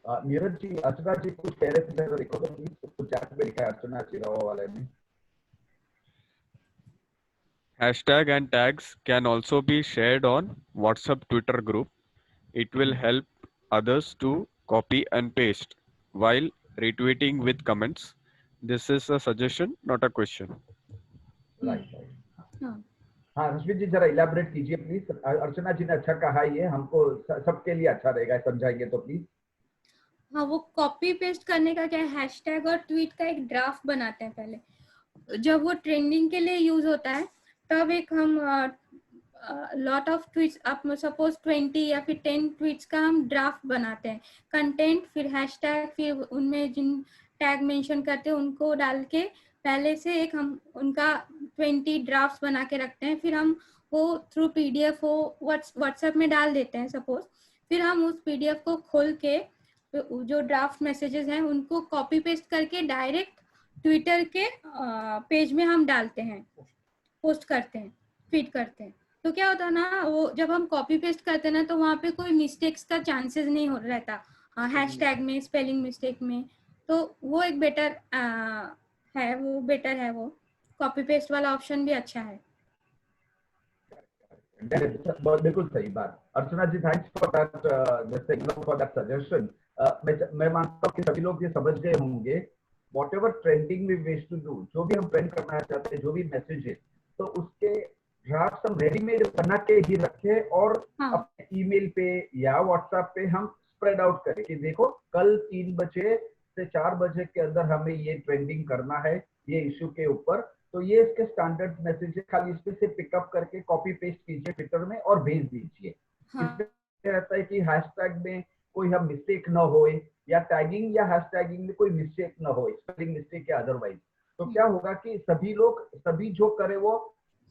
नीरज जी, अर्चना जी कुछ कह रहे थे, जरा देखो तो प्लीज, कुछ चैट में लिखा है अर्चना चिरावा वाले ने। Hashtag and tags can also be shared on WhatsApp Twitter group. It will help others to copy and paste while retweeting with comments. This is a suggestion, not a question. Right right. हाँ हाँ रश्मि जी जरा elaborate कीजिए please. अर्चना जी ने अच्छा कहा, ये हमको सबके लिए अच्छा रहेगा, समझाइए तो प्लीज। हाँ, वो कॉपी पेस्ट करने का क्या है, हैशटैग और ट्वीट का एक ड्राफ्ट बनाते हैं पहले, जब वो ट्रेंडिंग के लिए यूज होता है तब एक हम लॉट ऑफ ट्वीट्स, आप सपोज 20 या फिर 10 ट्वीट्स का हम ड्राफ्ट बनाते हैं, कंटेंट फिर हैशटैग फिर उनमें जिन टैग मेंशन करते हैं उनको डाल के पहले से एक हम उनका 20 ड्राफ्ट्स बना के रखते हैं, फिर हम वो थ्रू पीडीएफ वो व्हाट्सएप में डाल देते हैं सपोज, फिर हम उस पीडीएफ को खोल के जो ड्राफ्ट मैसेजेस हैं उनको कॉपी पेस्ट करके डायरेक्ट ट्विटर के पेज में हम डालते हैं, पोस्ट करते हैं, ट्वीट करते हैं। तो क्या होता है ना, वो जब हम कॉपी पेस्ट करते हैं ना तो वहाँ पे कोई मिस्टेक्स का चांसेस नहीं हो रहता हैशटैग में, स्पेलिंग मिस्टेक में, तो वो एक बेटर है, वो बेटर है, वो कॉपी पेस्ट वाला ऑप्शन भी अच्छा है। बिल्कुल सही बात Archana ji, thanks for that for that suggestion. मैं मानता हूँ कि सभी लोग ये समझ गए होंगे, whatever trending we wish to do, जो भी हम ट्रेंड करना चाहते हैं, जो भी मैसेज है, तो उसके ड्राफ्ट हम रेडीमेड बना के ही रखे और अपने ईमेल पे या व्हाट्सएप पे हम स्प्रेड आउट करें कि देखो कल 3 बजे से 4 बजे के अंदर हमें ये ट्रेंडिंग करना है ये इशू के ऊपर, तो ये इसके स्टैंडर्ड मैसेज है, खाली इसमें से पिकअप करके कॉपी पेस्ट कीजिए ट्विटर में और भेज दीजिए। इसमें रहता है कि हैशटैग में कोई हम मिस्टेक ना हो, या टैगिंग या हैशटैगिंग में कोई मिस्टेक ना हो, स्पेलिंग मिस्टेक या अदरवाइज, तो क्या होगा कि सभी जो करे वो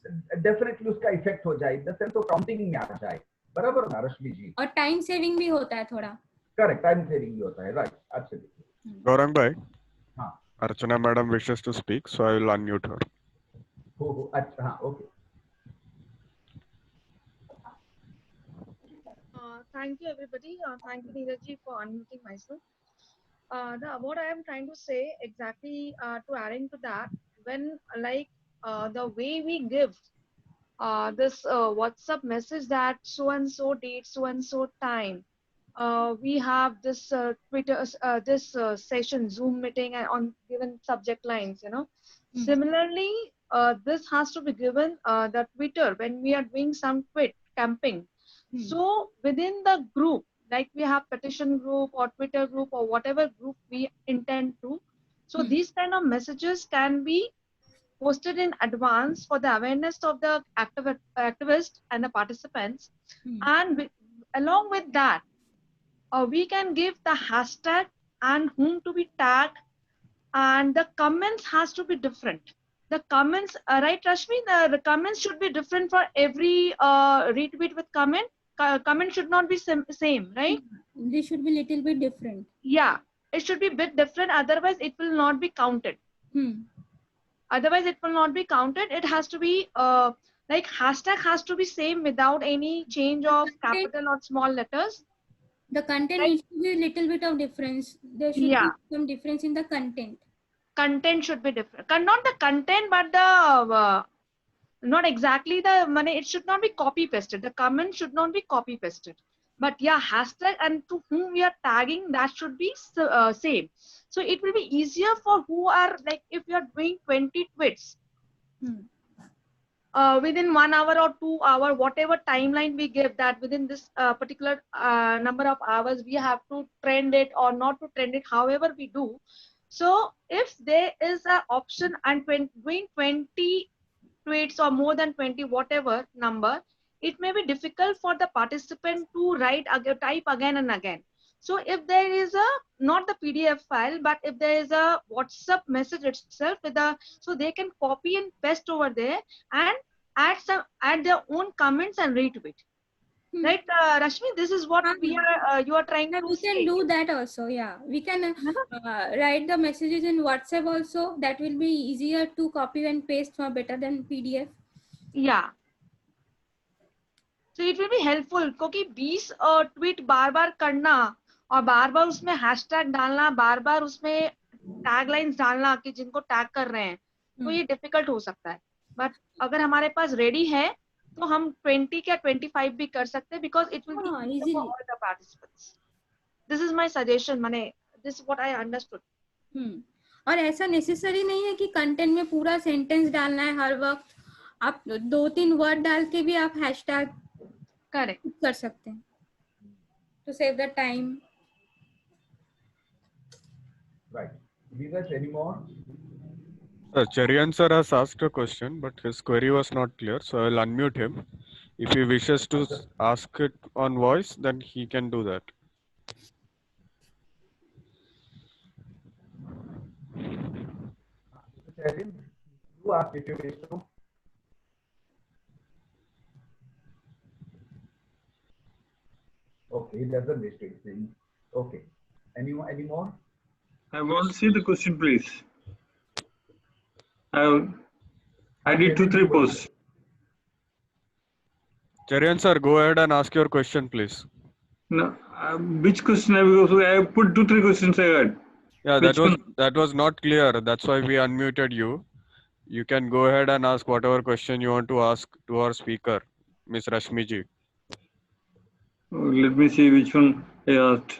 डेफिनेटली उसका इफेक्ट हो जाए, तो काउंटिंग में आ जाए। बराबर ना रश्मि जी? और टाइम सेविंग भी होता है थोड़ा। करेक्ट, टाइम सेविंग भी होता है, राइट, एब्सोल्युटली। Gaurang bhai, हाँ Archana madam wishes to speak, so I will unmute her. हो अच्छा, हाँ okay. Thank you everybody. Thank you Neeraj ji for unmuting myself. What I am trying to say exactly to adding to that, when like the way we give this WhatsApp message that so and so date, so and so time, we have this Twitter, this session Zoom meeting and on given subject lines, you know. Similarly, this has to be given the Twitter when we are doing some tweet camping. So within the group, like we have petition group or Twitter group or whatever group we intend to, so these kind of messages can be posted in advance for the awareness of the activists and the participants. And along with that, we can give the hashtag and whom to be tagged, and the comments has to be different. The comments, right Rashmi, the comments should be different for every retweet with comment. Comment should not be same, right? They should be little bit different. Yeah, it should be a bit different, otherwise it will not be counted. Otherwise it will not be counted. It has to be like hashtag has to be same without any change of capital or small letters. The content needs to be a little bit of difference. There should be some difference in the content. Content should be different. Not the content, but the not exactly the money. It should not be copy pasted. The comment should not be copy pasted. But yeah, hashtag and to whom we are tagging, that should be same. So it will be easier for who are like, if you are doing 20 tweets within 1 hour or 2 hour, whatever timeline we give, that within this particular number of hours we have to trend it or not to trend it, however we do. So if there is an option and doing 20 tweets or more than 20, whatever number, it may be difficult for the participant to type again and again. So if there is a, not the PDF file, but if there is a WhatsApp message itself with a, so they can copy and paste over there and add their own comments and retweet. Right, Rashmi, this is what we are, you are trying to we can do that also. Yeah, we can write the messages in WhatsApp also. That will be easier to copy and paste for better than PDF. Yeah. So it will be helpful क्योंकि 20 tweet बार बार करना और बार बार उसमें hashtag डालना, बार बार उसमें tag lines डालना कि जिनको tag कर रहे हैं, तो ये डिफिकल्ट हो सकता है. बट अगर हमारे पास रेडी है तो हम 20 या 25 भी कर सकते हैं, because it will be हाँ easier for easily. all the participants. This is my suggestion, माने this is what I understood. और ऐसा नेसेसरी नहीं है कि कंटेंट में पूरा सेंटेंस डालना है हर वक्त, आप 2-3 वर्ड डाल के भी आप हैशटैग Correct. कर सकते हैं to save the time. Right. Neeraj, any more? Cherian sir has asked a question, but his query was not clear, so I'll unmute him. If he wishes to ask it on voice, then he can do that. Sharon, you ask if you wish to. Okay, he doesn't wish to sing. Okay. Any more? I want to see the question, please. I did 2-3 posts. Cherian sir, go ahead and ask your question, please. No, which question have you? I have put 2-3 questions. I had. Yeah, Which that was not clear. That's why we unmuted you. You can go ahead and ask whatever question you want to ask to our speaker, Miss Rashmi ji. Let me see which one I asked.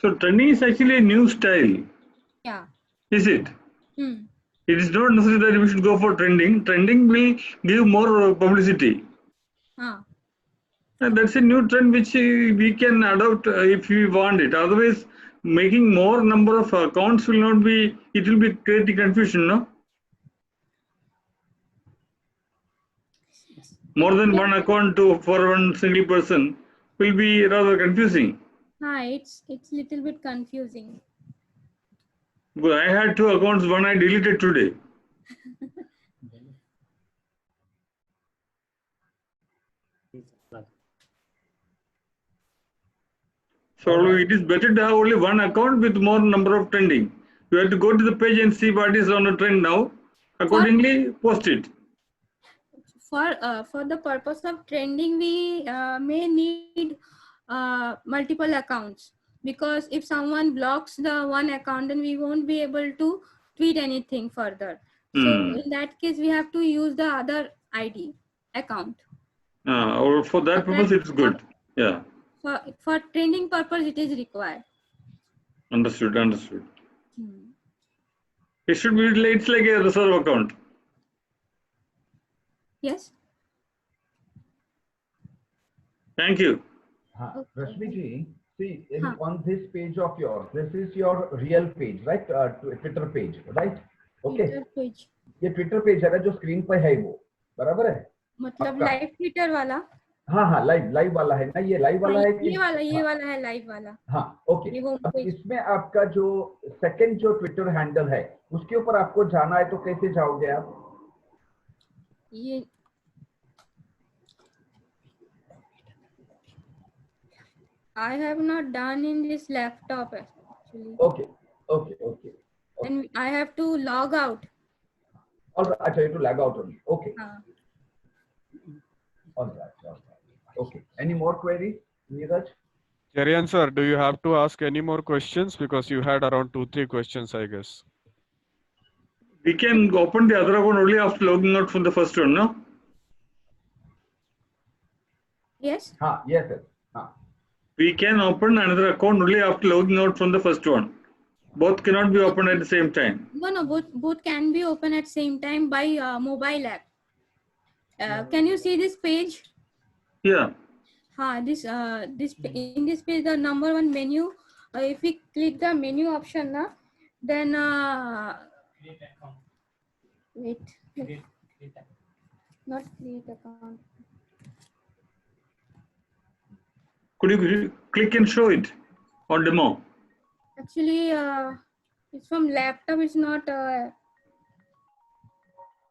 So trending is actually a new style. Yeah. Is it? Hmm. It is not necessary that we should go for trending. Trending will give more publicity. And that's a new trend which we can adopt if we want it. Otherwise, making more number of accounts will not be, it will be creating confusion, no? More than one account for one single person will be rather confusing. It's little bit confusing. But I had 2 accounts, one I deleted today. So it is better to have only one account with more number of trending. You have to go to the page and see what is on a trend now. Accordingly, post it. For the purpose of trending, we may need multiple accounts, because if someone blocks the one account, then we won't be able to tweet anything further. So in that case, we have to use the other ID account. Or for that purpose, it's good. Yeah. For trending purpose, it is required. Understood. It should be, it's like a reserve account. Yes. Thank you. Rashmi ji, see, on this page of yours, this is your real page, right? Twitter page, right? Okay. Twitter page. ये Twitter page है ना जो screen पर है वो, बराबर है? मतलब लाइव ट्विटर वाला? हाँ, लाइव वाला है ना, ये लाइव वाला है कि ये वाला है लाइव वाला। हाँ, ओके। अब इसमें आपका जो सेकंड जो ट्विटर हैंडल है, उसके ऊपर आपको जाना है, तो कैसे जाओगे आप? ये I have not done in this laptop actually. Okay. And I have to log out. All right, I tell you to log out only. Okay. All right. Okay. Any more queries, Neeraj? Cherian sir, do you have to ask any more questions? Because you had around 2-3 questions, I guess. We can open the other account only after logging out from the first one, no? Yes. Yes, sir. We can open another account only after logging out from the first one. Both cannot be opened at the same time. No, both can be open at same time by mobile app. Can you see this page? Yeah. In this page, the number 1 menu. If we click the menu option, then wait. Not create account. Could you click and show it on demo? Actually, it's from laptop. It's not.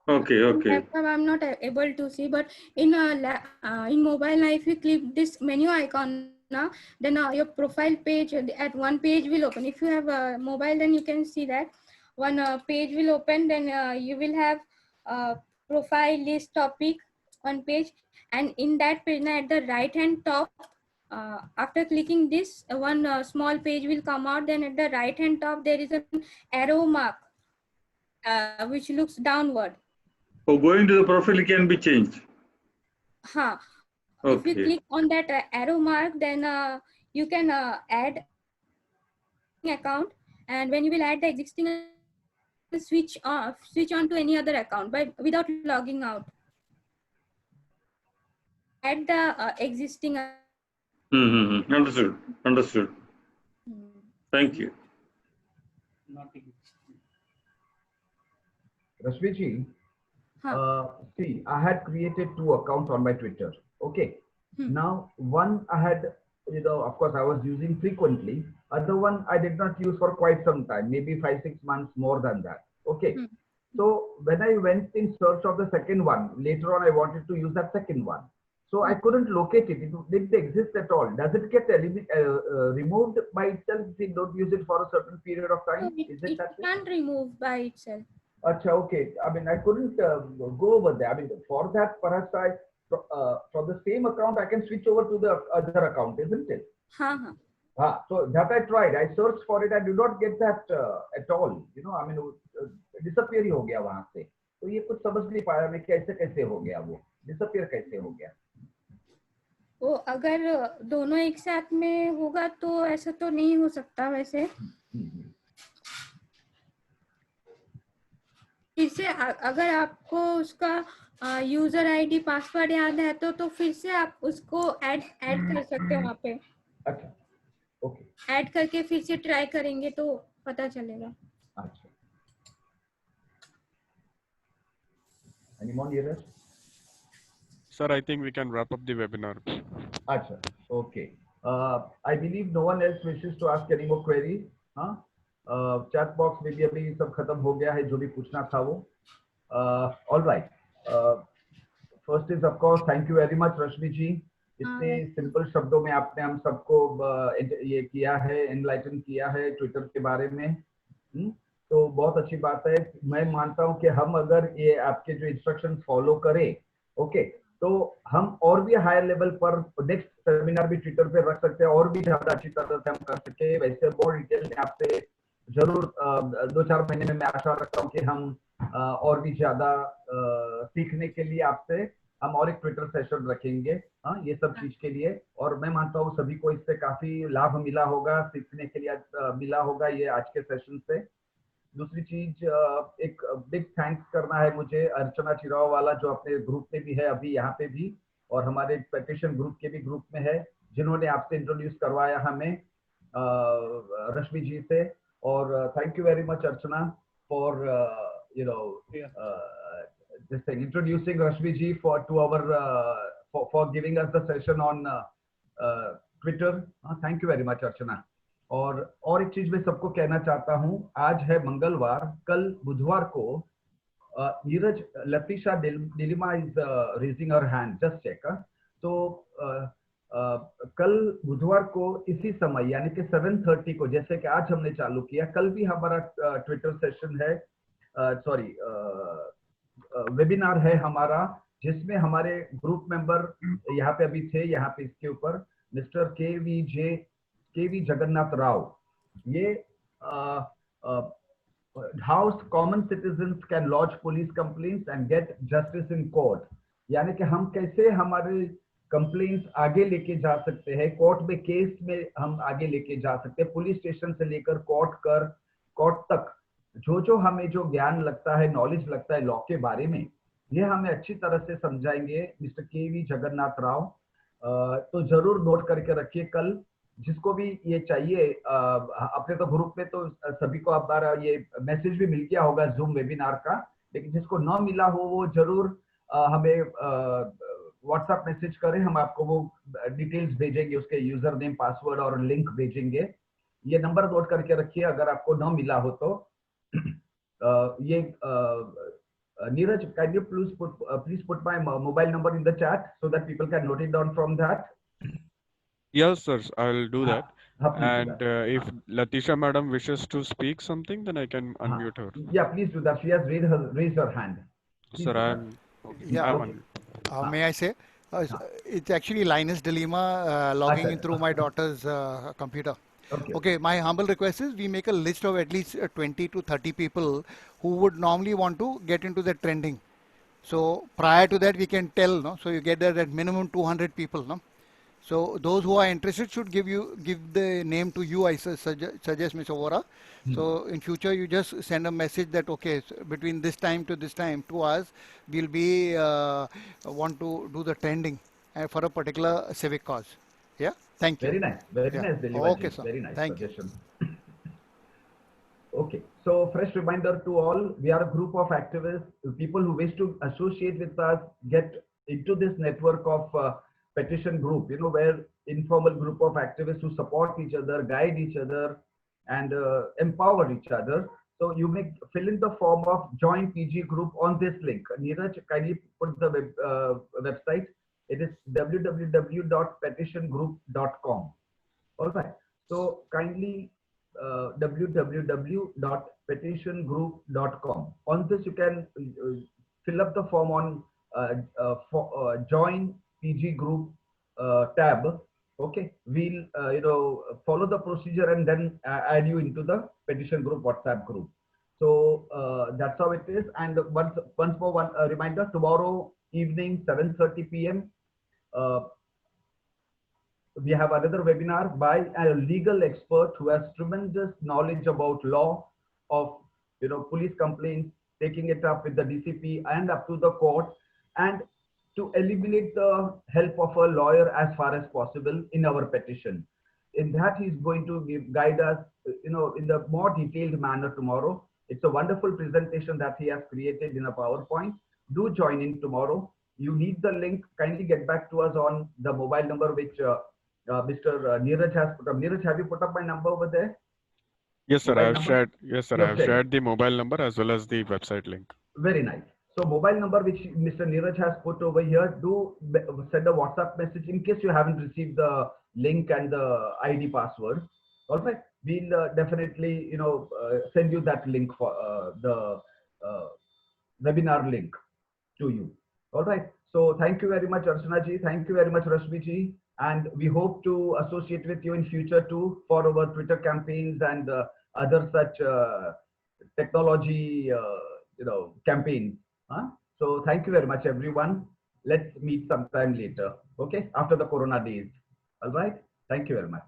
Okay. Laptop, I'm not able to see, but in mobile, if you click this menu icon, then your profile page at one page will open. If you have a mobile, then you can see that one page will open. Then you will have profile, list, topic, one page, and in that page, at the right hand top, After clicking this, one small page will come out. Then at the right hand top, there is an arrow mark which looks downward. So going to the profile can be changed. Huh. If you Okay. click on that arrow mark, then you can add account, and when you will add the existing, switch on to any other account without logging out. Add the existing. Understood. Understood. Thank you. Rashmi ji, Huh. see, I had created 2 accounts on my Twitter. Okay. Now, one I had, of course, I was using frequently. Other one I did not use for quite some time, maybe 5-6 months more than that. Okay. So when I went in search of the second one, later on I wanted to use that second one. So I couldn't locate it. It didn't exist at all. Does it get removed by itself if you don't use it for a certain period of time? Is it that way? Can't remove by itself. Acha, okay. I mean, I couldn't go over there. I mean, for that, perhaps from the same account, I can switch over to the other account, isn't it? So that I tried. I searched for it. I did not get that at all. I mean, disappear ही हो गया वहां से. तो ये कुछ समझ नहीं पाया मैं कैसे कैसे हो गया वो disappear कैसे हो गया. वो अगर दोनों एक साथ में होगा तो ऐसा तो नहीं हो सकता वैसे. फिर से अगर आपको उसका यूजर आईडी पासवर्ड याद है तो फिर से आप उसको ऐड कर सकते हो वहाँ पे. अच्छा, ओके. ऐड करके फिर से ट्राई करेंगे तो पता चलेगा. अच्छा. Any more, Neeraj? Sir, I think we can wrap up the webinar. Acha, okay. I believe no one else wishes to ask any more queries. Chat box में भी अभी सब खत्म हो गया है जो भी पूछना था वो. All right. First is of course thank you very much रश्मि जी. इतने सिंपल शब्दों में आपने हम सबको ये किया है, एनलाइटन किया है ट्विटर के बारे में. तो बहुत अच्छी बात है. मैं मानता हूं कि हम अगर ये आपके जो इंस्ट्रक्शन फॉलो करें, ओके, तो हम और भी हायर लेवल पर नेक्स्ट सेमिनार भी ट्विटर पे रख सकते हैं और भी ज्यादा अच्छी तरह से हम कर सके. वैसे और डिटेल में आपसे जरूर 2-4 महीने में मैं आशा रखता हूँ कि हम और भी ज्यादा सीखने के लिए आपसे हम और एक ट्विटर सेशन रखेंगे. ये सब चीज के लिए. और मैं मानता हूँ सभी को इससे काफी लाभ मिला होगा, सीखने के लिए मिला होगा ये आज के सेशन से. दूसरी चीज, एक बिग थैंक्स करना है मुझे अर्चना चिराव वाला जो अपने ग्रुप में भी है अभी यहाँ पे भी और हमारे पेटिशन ग्रुप के भी ग्रुप में है, जिन्होंने आपसे इंट्रोड्यूस करवाया हमें रश्मि जी से. और thank you very much Archana for this thing, introducing Rashmi ji for giving us the session on Twitter. Thank you very much Archana. और एक चीज मैं सबको कहना चाहता हूँ, आज है मंगलवार, कल बुधवार को Neeraj Latisha D'Lima is raising her hand, just check. तो कल बुधवार को इसी समय यानी कि 7:30 को, जैसे कि आज हमने चालू किया, कल भी हमारा ट्विटर सेशन है, सॉरी वेबिनार है हमारा, जिसमें हमारे ग्रुप मेंबर यहाँ पे अभी थे, यहाँ पे इसके ऊपर मिस्टर के.वी. जगन्नाथ राव. ये how common citizens can launch police complaints and gate justice in court, यानी कि हम कैसे हमारे कंप्लेंट्स आगे लेके जा सकते हैं, कोर्ट में केस में हम आगे लेके जा सकते हैं, पुलिस स्टेशन से लेकर कोर्ट तक जो हमें जो ज्ञान लगता है, नॉलेज लगता है लॉ के बारे में, ये हमें अच्छी तरह से समझाएंगे मिस्टर के.वी. जगन्नाथ राव. तो जरूर नोट करके रखिए. कल जिसको भी ये चाहिए, अपने तो ग्रुप में तो सभी को हमारा ये मैसेज भी मिल गया होगा जूम वेबिनार का, लेकिन जिसको न मिला हो वो जरूर हमें व्हाट्सएप मैसेज करें, हम आपको वो डिटेल्स भेजेंगे, उसके यूजर नेम, पासवर्ड और लिंक भेजेंगे. ये नंबर नोट करके रखिए अगर आपको न मिला हो तो. ये Neeraj, can you please put my mobile number in the chat so that people can note it down from that? Yes, sir, I'll do that. And if Latisha madam wishes to speak something, then I can unmute her. Yeah, please do that. She has raised her hand. Please Sir, do I'm that. okay. Yeah. I'm unmuted. May I say? It's actually Linus Delima logging in through my daughter's computer. Okay. Okay, my humble request is we make a list of at least 20 to 30 people who would normally want to get into the trending. So prior to that, we can tell, no? So you get that at minimum 200 people, no? So those who are interested should give the name to you, I suggest, Mr. Vora. So in future, you just send a message that, okay, so between this time to this time, to us, we'll be want to do the trending for a particular civic cause. Yeah, thank you. Very nice, very Yeah. nice, Delivaji. Okay, sir. Very nice Thank you. suggestion. Okay, so fresh reminder to all, we are a group of activists, people who wish to associate with us, get into this network of petition group, you know, where informal group of activists who support each other, guide each other, and empower each other. So you may fill in the form of join PG group on this link. Neeraj, kindly put the website. It is www.petitiongroup.com. All right. So kindly www.petitiongroup.com. On this, you can fill up the form on join PG group tab. Okay, we'll follow the procedure and then add you into the petition group WhatsApp group. So that's how it is. And once more, one reminder: tomorrow evening, 7:30 p.m. We have another webinar by a legal expert who has tremendous knowledge about law of police complaints, taking it up with the DCP and up to the court, and to eliminate the help of a lawyer as far as possible in our petition. In that, he's going to guide us, in the more detailed manner tomorrow. It's a wonderful presentation that he has created in a PowerPoint. Do join in tomorrow. You need the link. Kindly get back to us on the mobile number which Mr. Neeraj has put up. Neeraj, have you put up my number over there? Yes, sir. Mobile I have number? shared. Yes, sir. You I have have shared. shared the mobile number as well as the website link. Very nice. So mobile number which Mr. Neeraj has put over here, do send a WhatsApp message in case you haven't received the link and the ID password. All right, we'll definitely send you that link for the webinar link to you. All right. So thank you very much, Archana ji. Thank you very much, Rashmi ji. And we hope to associate with you in future too for our Twitter campaigns and other such technology, campaigns. So thank you very much, everyone. Let's meet sometime later. Okay, after the Corona days. All right. Thank you very much.